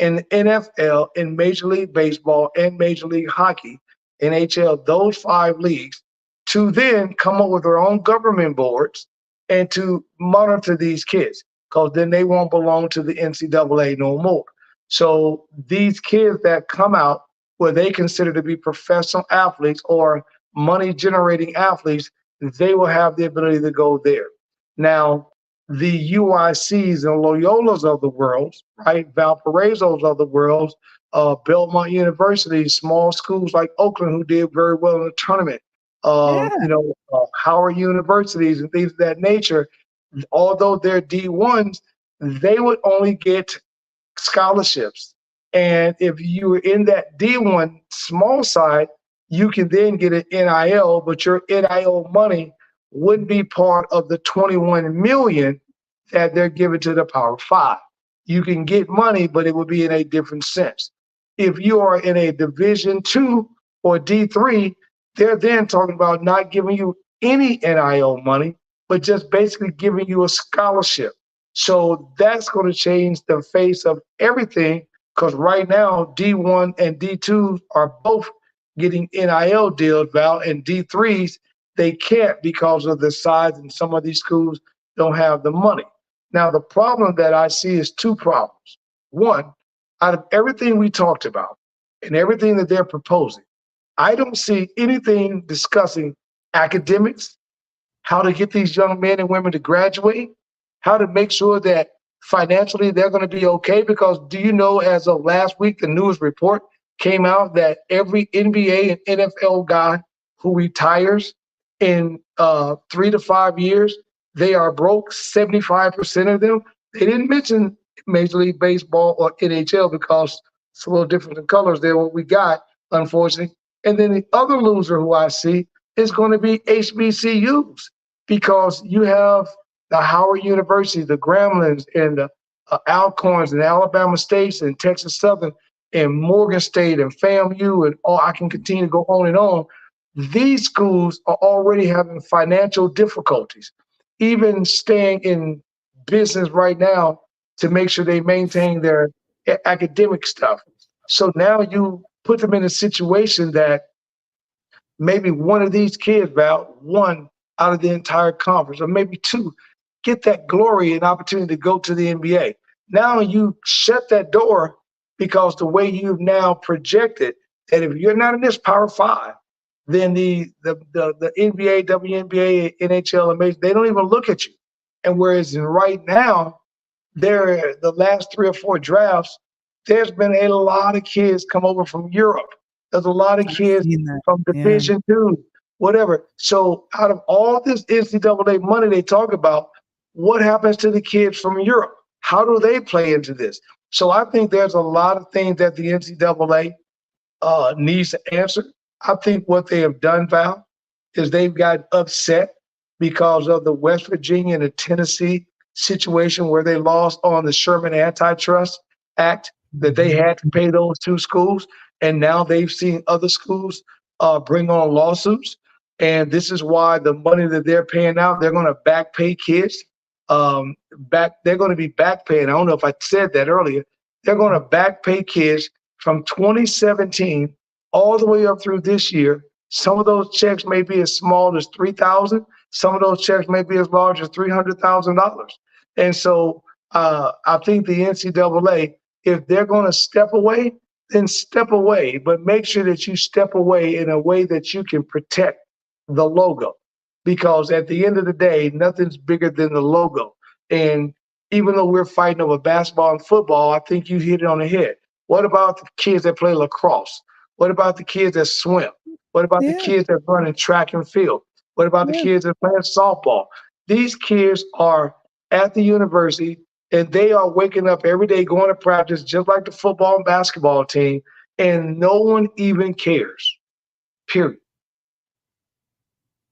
and the NFL, and Major League Baseball and Major League Hockey, NHL, those 5 leagues, to then come up with their own government boards and to monitor these kids, because then they won't belong to the NCAA no more. So these kids that come out where they consider to be professional athletes or money-generating athletes, they will have the ability to go there. Now, the UICs and Loyolas of the world, right, Valparaiso's of the world, Belmont University, small schools like Oakland who did very well in the tournament, Howard universities and things of that nature, although they're D1s, they would only get scholarships. And if you were in that D1 small side, you can then get an NIL, but your NIL money wouldn't be part of the 21 million that they're giving to the Power 5. You can get money, but it would be in a different sense. If you are in a Division II or D3, they're then talking about not giving you any NIL money, but just basically giving you a scholarship. So that's going to change the face of everything, because right now D1 and D2 are both getting NIL deals, Val, and D3s, they can't because of the size, and some of these schools don't have the money. Now, the problem that I see is 2 problems. One, out of everything we talked about and everything that they're proposing, I don't see anything discussing academics, how to get these young men and women to graduate, how to make sure that financially they're going to be okay. Because do you know, as of last week, the newest report came out that every NBA and NFL guy who retires in 3 to 5 years, they are broke, 75% of them. They didn't mention Major League Baseball or NHL because it's a little different in colors there, what we got, unfortunately. And then the other loser who I see is going to be HBCUs, because you have the Howard University, the Grambling, and the Alcorns, and Alabama States, and Texas Southern, and Morgan State, and FAMU, and all. I can continue to go on and on. These schools are already having financial difficulties, even staying in business right now to make sure they maintain their academic stuff. So now you put them in a situation that maybe one of these kids, Val, one out of the entire conference, or maybe 2, get that glory and opportunity to go to the NBA. Now you shut that door, because the way you've now projected that if you're not in this Power 5, then the NBA, WNBA, NHL, and they don't even look at you. And whereas right now, the last 3 or 4 drafts, there's been a lot of kids come over from Europe. There's a lot of kids from Division II, whatever. So out of all this NCAA money they talk about, what happens to the kids from Europe? How do they play into this? So I think there's a lot of things that the NCAA needs to answer. I think what they have done, Val, is they've got upset because of the West Virginia and the Tennessee situation where they lost on the Sherman Antitrust Act, that they had to pay those 2 schools. And now they've seen other schools bring on lawsuits. And this is why the money that they're paying out, they're going to back pay kids. They're going to be back paying. I don't know if I said that earlier. They're going to back pay kids from 2017 all the way up through this year. Some of those checks may be as small as $3,000. Some of those checks may be as large as $300,000. And so I think the NCAA, if they're going to step away, then step away, but make sure that you step away in a way that you can protect the logo. Because at the end of the day, nothing's bigger than the logo. And even though we're fighting over basketball and football, I think you hit it on the head. What about the kids that play lacrosse? What about the kids that swim? What about the kids that run in track and field? What about the kids that play softball? These kids are at the university and they are waking up every day going to practice just like the football and basketball team, and no one even cares, period.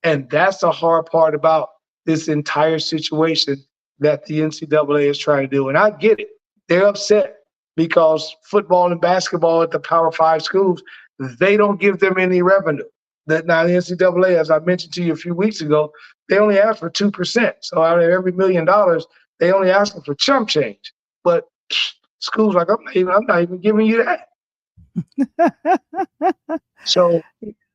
And that's the hard part about this entire situation that the NCAA is trying to do. And I get it. They're upset because football and basketball at the Power 5 schools, they don't give them any revenue. Now, the NCAA, as I mentioned to you a few weeks ago, they only ask for 2%. So out of every $1 million, they only ask for chump change. But schools like, I'm not even giving you that. So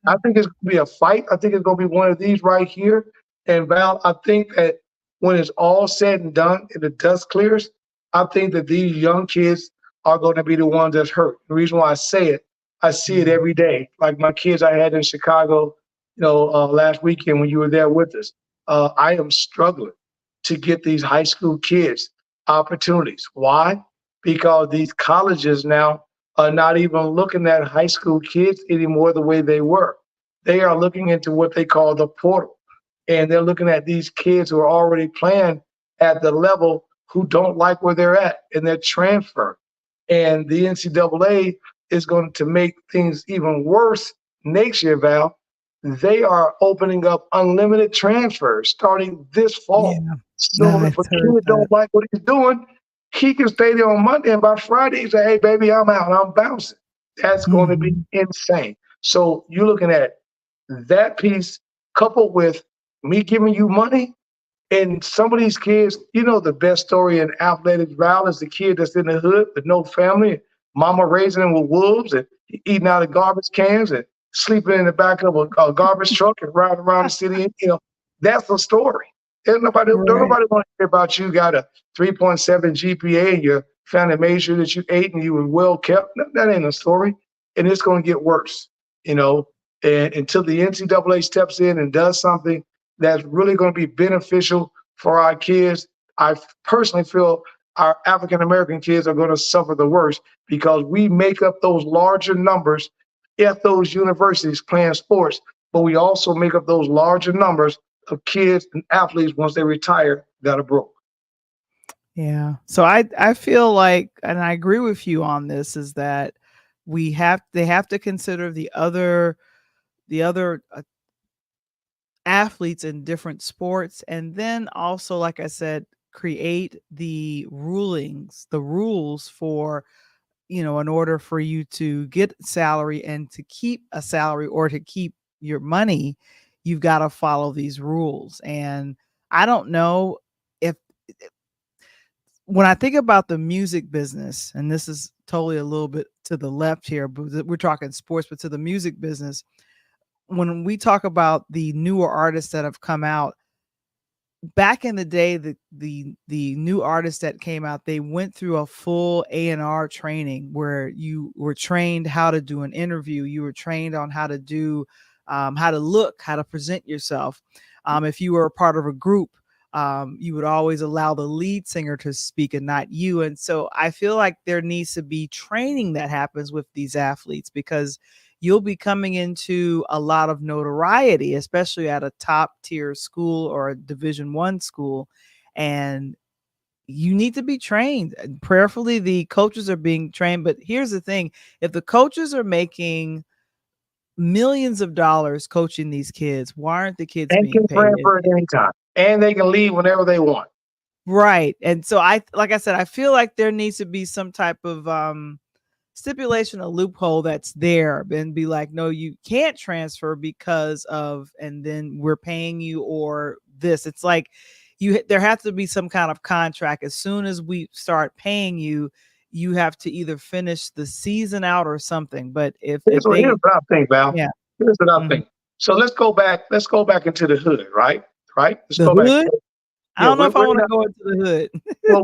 I think it's going to be a fight. I think it's going to be one of these right here. And Val, I think that when it's all said and done and the dust clears, I think that these young kids are going to be the ones that's hurt. The reason why I say it, I see it every day. Like my kids I had in Chicago, last weekend when you were there with us. I am struggling to get these high school kids opportunities. Why? Because these colleges now are not even looking at high school kids anymore the way they were. They are looking into what they call the portal. And they're looking at these kids who are already playing at the level who don't like where they're at, and they're transferring. And the NCAA is going to make things even worse next year, Val. They are opening up unlimited transfers starting this fall. Yeah. So if a kid don't like what he's doing, he can stay there on Monday, and by Friday he say, hey, baby, I'm out, I'm bouncing. That's going to be insane. So you're looking at that piece coupled with me giving you money. And some of these kids, the best story in athletics, Val, is the kid that's in the hood with no family, mama raising him with wolves and eating out of garbage cans and sleeping in the back of a garbage truck and riding around the city. That's the story. Don't nobody want to hear about you got a 3.7 GPA and your family made sure that you ate and you were well kept. No, that ain't a story. And it's going to get worse, and until the NCAA steps in and does something that's really going to be beneficial for our kids. I personally feel our African-American kids are going to suffer the worst because we make up those larger numbers at those universities playing sports, but we also make up those larger numbers of kids and athletes once they retire that are broke. Yeah. So I feel like, and I agree with you on this, is that they have to consider the other athletes in different sports, and then also, like I said, create the rules for, in order for you to get salary and to keep a salary or to keep your money, you've got to follow these rules. And I don't know if, when I think about the music business, and this is totally a little bit to the left here, but we're talking sports, but to the music business, when we talk about the newer artists that have come out, back in the day, the new artists that came out, they went through a full A&R training where you were trained how to do an interview. You were trained on how to do, how to look, how to present yourself. If you were a part of a group, you would always allow the lead singer to speak and not you. And so I feel like there needs to be training that happens with these athletes, because you'll be coming into a lot of notoriety, especially at a top tier school or a Division I school. And you need to be trained. Prayerfully, the coaches are being trained. But here's the thing. If the coaches are making millions of dollars coaching these kids, why aren't the kids being paid? Transfer at any time, and they can leave whenever they want. Right. And so like I said, I feel like there needs to be some type of stipulation, a loophole that's there, and be like, no, you can't transfer because of, and then we're paying you or this. It's like there has to be some kind of contract. As soon as we start paying you, you have to either finish the season out or something. But if Here's they, what I think, Val. yeah, Here's what I mhm. think. So let's go back into the hood, right? Let's The go back. hood. I Yeah, don't know if I we're want to not. go into the hood.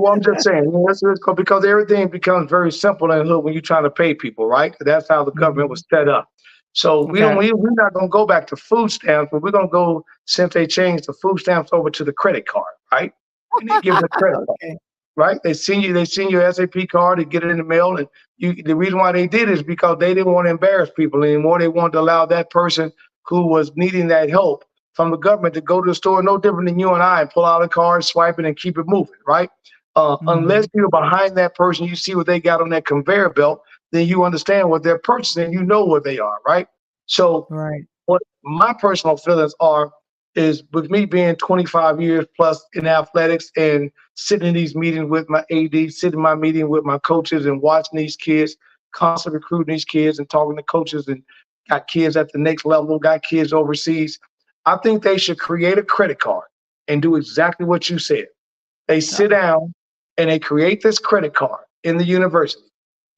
Well, I'm just saying, let's go, because everything becomes very simple in the hood when you're trying to pay people, right? That's how the government was set up. So Okay. we're not going to go back to food stamps, but we're going to go, since they changed the food stamps over to the credit card, right? And they give the credit card, Okay. right? They send your SAP card and get it in the mail. And the reason why they did it is because they didn't want to embarrass people anymore. They wanted to allow that person who was needing that help from the government to go to the store, no different than you and I, and pull out a card, swipe it, and keep it moving, right? Unless you're behind that person, you see what they got on that conveyor belt, then you understand what they're purchasing, you know what they are, right? So Right. what my personal feelings is, with me being 25 years plus in athletics and sitting in these meetings with my AD, sitting in my meeting with my coaches and watching these kids, constantly recruiting these kids and talking to coaches, and got kids at the next level, got kids overseas. I think they should create a credit card and do exactly what you said. They sit down and they create this credit card in the university.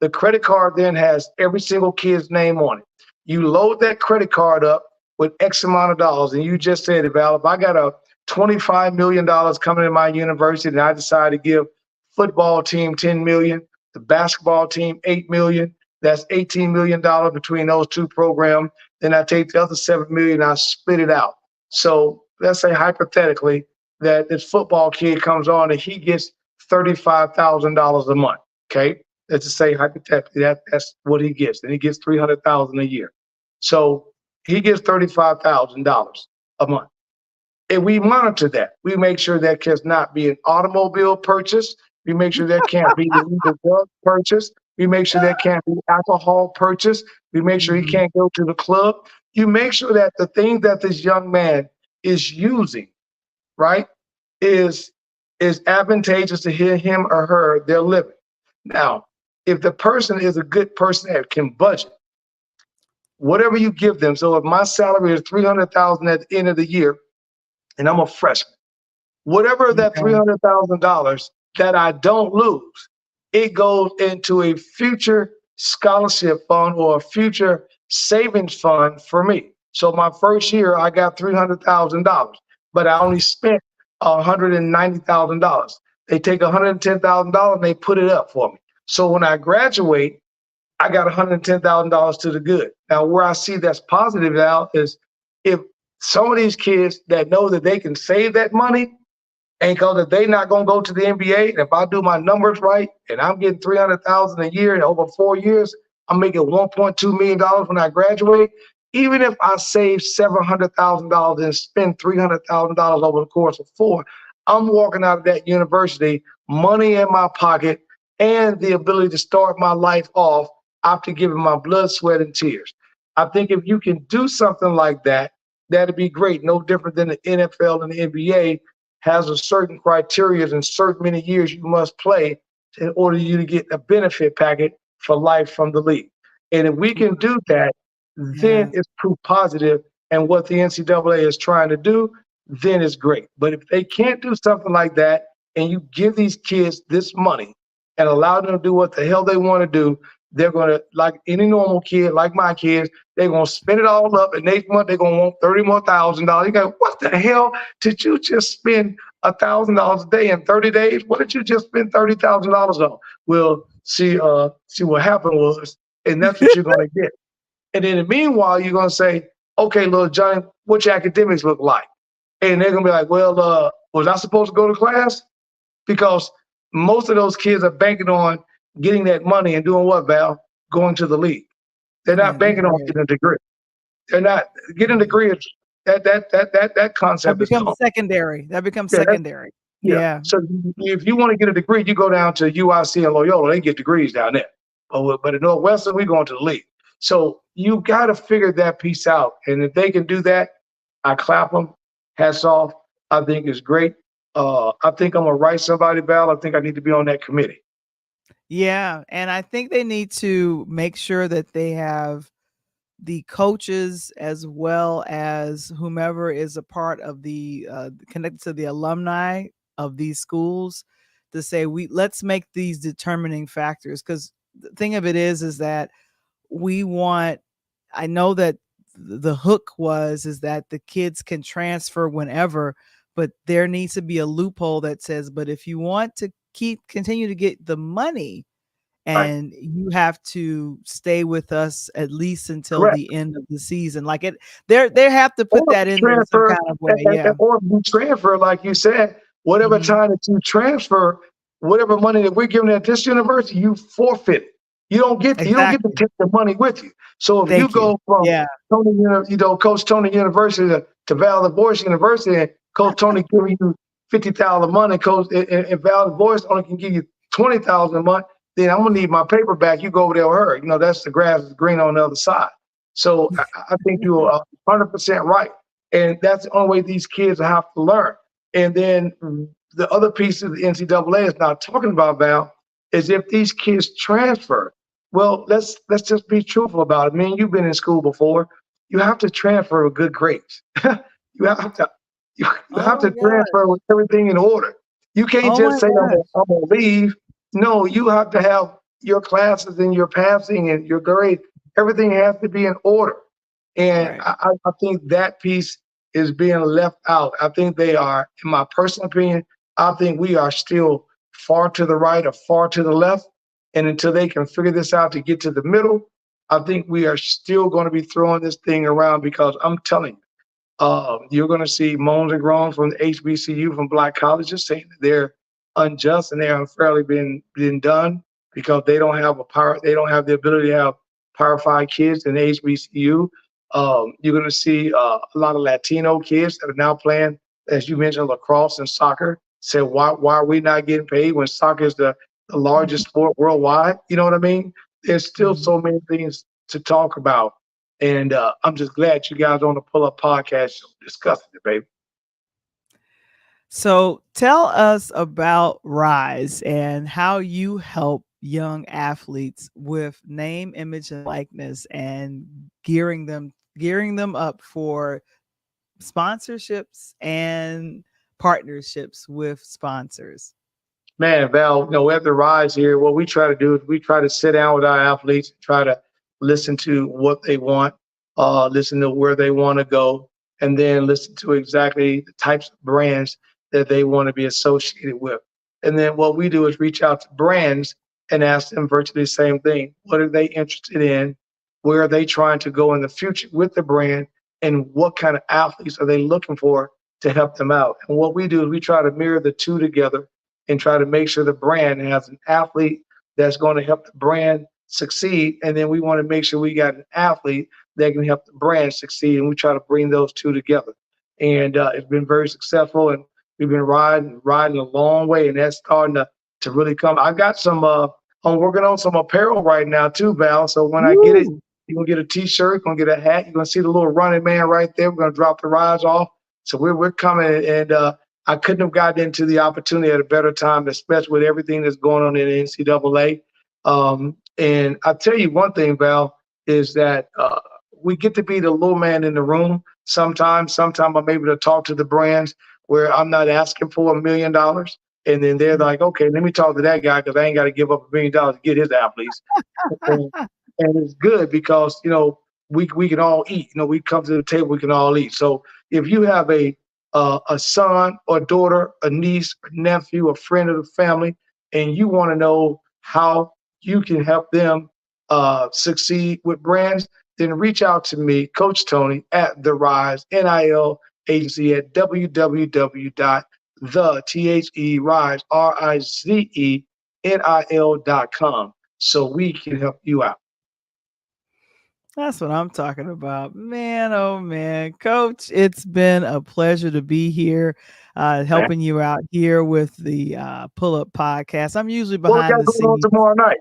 The credit card then has every single kid's name on it. You load that credit card up with X amount of dollars, and you just said it, Val, if I got a $25 million coming in my university and I decide to give football team $10 million, the basketball team $8 million, that's $18 million between those two programs. Then I take the other $7 million, I split it out. So let's say hypothetically that this football kid comes on and he gets $35,000 a month. Okay, let's just say hypothetically that's what he gets, and he gets $300,000 a year. So he gets $35,000 a month. And we monitor that. We make sure that cannot be an automobile purchase. We make sure that can't be an illegal drug purchase. We make sure that can't be alcohol purchase. We make sure he can't go to the club. You make sure that the thing that this young man is using, right, is advantageous to him or her, their living. Now, if the person is a good person that can budget, whatever you give them. So if my salary is $300,000 at the end of the year, and I'm a freshman, whatever that $300,000 that I don't lose, it goes into a future scholarship fund or a future savings fund for me. So my first year, I got $300,000, but I only spent $190,000. They take $110,000 and they put it up for me. So when I graduate, I got $110,000 to the good. Now, where I see that's positive now is if some of these kids that know that they can save that money, and because if they not gonna go to the NBA, and if I do my numbers right, and I'm getting $300,000 a year, and over 4 years, I'm making $1.2 million when I graduate. Even if I save $700,000 and spend $300,000 over the course of 4, I'm walking out of that university, money in my pocket, and the ability to start my life off after giving my blood, sweat, and tears. I think if you can do something like that, that'd be great. No different than the NFL and the NBA has a certain criteria and certain many years you must play in order you to get a benefit packet for life from the league. And if we can do that, then it's proof positive. And what the NCAA is trying to do, then it's great. But if they can't do something like that, and you give these kids this money and allow them to do what the hell they want to do, they're going to, like any normal kid, like my kids, they're going to spend it all up, and next month they're going to want $30,000. You go, what the hell did you just spend $1,000 a day in 30 days? What did you just spend $30,000 on? Well, see what happened was, and that's what you're going to get. And in the meanwhile, you're going to say, okay, little Johnny, what your academics look like? And they're going to be like, well, was I supposed to go to class? Because most of those kids are banking on getting that money and doing what, Val? Going to the league. They're not banking on getting a degree. They're not getting a degree. That concept That becomes is secondary. That becomes secondary. Yeah. So if you want to get a degree, you go down to UIC and Loyola. They get degrees down there. But at Northwestern, we're going to the league. So you got to figure that piece out. And if they can do that, I clap them. Hats off. I think it's great. I think I'm going to write somebody, Val. I think I need to be on that committee. Yeah. And I think they need to make sure that they have the coaches as well as whomever is a part of the connected to the alumni of these schools to say, let's make these determining factors. Because the thing of it is that I know that the hook is that the kids can transfer whenever, but there needs to be a loophole that says, but if you want to continue to get the money, and you have to stay with us at least until the end of the season. Like they have to put that in there some kind of way. Or you transfer, like you said, whatever time that you transfer, whatever money that we're giving at this university, you forfeit. You don't get to take the money with you. So if you go from Coach Tony University to Valley Voice University, and Coach Tony giving you $50,000 a month, and Coach and Valley Voice only can give you $20,000 a month, then I'm gonna need my paper back. You go over there with her. You know, that's the grass is green on the other side. So I think you're 100% right. And that's the only way these kids have to learn. And then the other piece of the NCAA is not talking about, Val, is if these kids transfer. Well, let's just be truthful about it. I mean, you've been in school before. You have to transfer with good grades. You have to transfer with everything in order. You can't just say, I'm gonna leave. No, you have to have your classes and your passing and your grade. Everything has to be in order. And I think that piece is being left out. I think they are, in my personal opinion, I think we are still far to the right or far to the left. And until they can figure this out to get to the middle, I think we are still going to be throwing this thing around, because I'm telling you, you're going to see moans and groans from the HBCU, from Black colleges, saying that they're unjust and they're unfairly been done because they don't have the ability to have Power 5 kids in the HBCU. You're going to see a lot of Latino kids that are now playing, as you mentioned, lacrosse and soccer. Say, why are we not getting paid when soccer is the largest sport worldwide? You know what I mean? There's still so many things to talk about. And I'm just glad you guys on the Pull Up Podcast show discussing it, baby. So tell us about Rise and how you help young athletes with name, image, and likeness, and gearing them up for sponsorships and partnerships with sponsors. Man, Val, at the Rise here, what we try to do is we try to sit down with our athletes, try to listen to what they want, listen to where they want to go, and then listen to exactly the types of brands that they want to be associated with. And then what we do is reach out to brands and ask them virtually the same thing. What are they interested in? Where are they trying to go in the future with the brand? And what kind of athletes are they looking for to help them out? And what we do is we try to mirror the two together and try to make sure the brand has an athlete that's going to help the brand succeed. And then we want to make sure we got an athlete that can help the brand succeed. And we try to bring those two together. And it's been very successful. And we've been riding a long way. And that's starting to really come. I got some, I'm working on some apparel right now too, Val. So when I get it, you're going to get a T-shirt, you're going to get a hat. You're going to see the little running man right there. We're going to drop the Rise off. So we're coming. And I couldn't have gotten into the opportunity at a better time, especially with everything that's going on in the NCAA. And I'll tell you one thing, Val, is that we get to be the little man in the room. Sometimes I'm able to talk to the brands where I'm not asking for $1 million. And then they're like, okay, let me talk to that guy because I ain't got to give up $1 million to get his athletes. And it's good because, we can all eat. We come to the table, we can all eat. So if you have a son or daughter, a niece, a nephew, a friend of the family, and you want to know how you can help them succeed with brands, then reach out to me, Coach Tony, at The Rise NIL Agency at www.therise.com so we can help you out. That's what I'm talking about. Man, oh man. Coach, it's been a pleasure to be here, helping you out here with the Pull Up Podcast. I'm usually behind the scenes. Tomorrow night?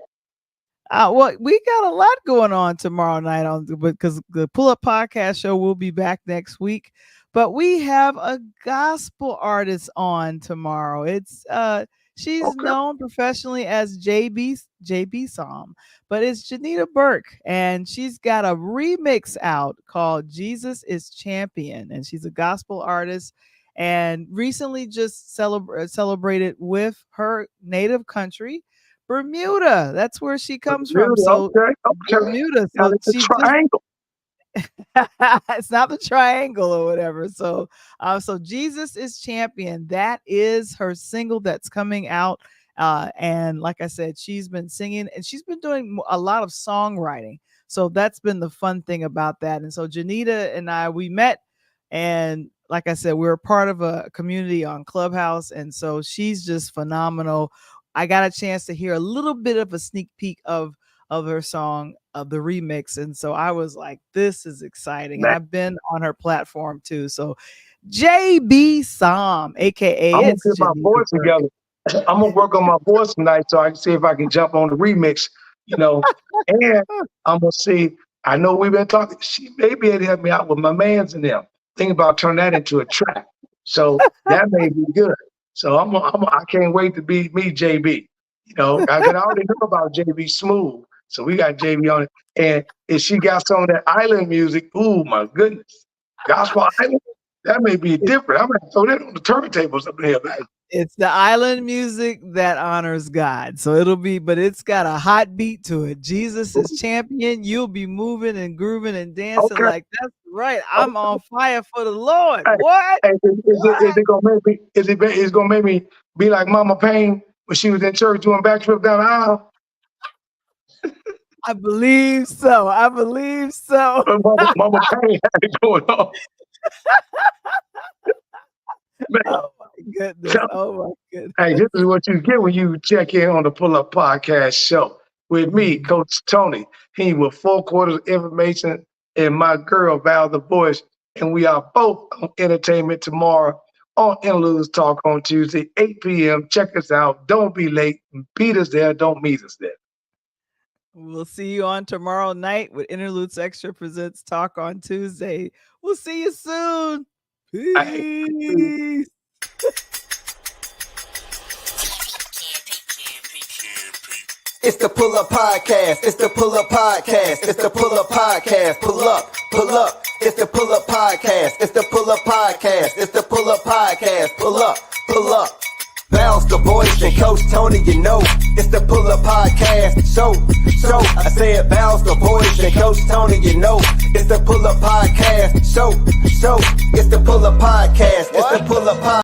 Well, we got a lot going on tomorrow night because the Pull Up Podcast show will be back next week. But we have a gospel artist on tomorrow. It's she's known professionally as JB Psalm, but it's Janita Burke, and she's got a remix out called Jesus is Champion, and she's a gospel artist. and recently just celebrated with her native country, Bermuda. That's where she comes from. So okay. Bermuda. Now So it's a she triangle. it's not the triangle or whatever. So Jesus is Champion. That is her single that's coming out. And like I said, she's been singing and she's been doing a lot of songwriting. So that's been the fun thing about that. And so Janita and I, we met, and like I said, we're a part of a community on Clubhouse. And so she's just phenomenal. I got a chance to hear a little bit of a sneak peek of her song, of the remix. And so I was like, this is exciting. And I've been on her platform too. So JB Som, aka I'm gonna it's get my voice together. I'm gonna work on my voice tonight so I can see if I can jump on the remix, and I'm gonna see. I know we've been talking. She may be able to help me out with my mans and them. Think about turning that into a track. So that may be good. So I can't wait to be me, JB. I already know about JB Smooth. So we got JB on it. And if she got some of that island music, ooh, my goodness. Gospel island, that may be different. I'm going to throw that on the turntables up in here. It's the island music that honors God. So but it's got a hot beat to it. Jesus is Champion. You'll be moving and grooving and dancing like that's right. I'm on fire for the Lord. Hey, what? Hey, is it gonna make me? It's gonna make me be like Mama Payne when she was in church doing backflip down the aisle? I believe so. Mama Payne had it going on. Oh my goodness. Hey, this is what you get when you check in on the Pull Up Podcast show with me, Coach Tony. He with 4 quarters of information and my girl, Val the Voice. And we are both on Entertainment tomorrow on Interludes Talk on Tuesday, 8 p.m. Check us out. Don't be late. Beat us there. Don't meet us there. We'll see you on tomorrow night with Interludes Extra presents Talk on Tuesday. We'll see you soon. Peace. It's the Pull Up Podcast. It's the Pull Up Podcast. It's the Pull Up Podcast. Pull up, pull up. It's the Pull Up Podcast. It's the Pull Up Podcast. It's the Pull Up Podcast. Pull up, pull up. Bounce the voice and Coach Tony, it's the Pull Up Podcast. So, I said bounce the voice and Coach Tony, it's the Pull Up Podcast. So, it's the Pull Up Podcast. It's the Pull Up Podcast.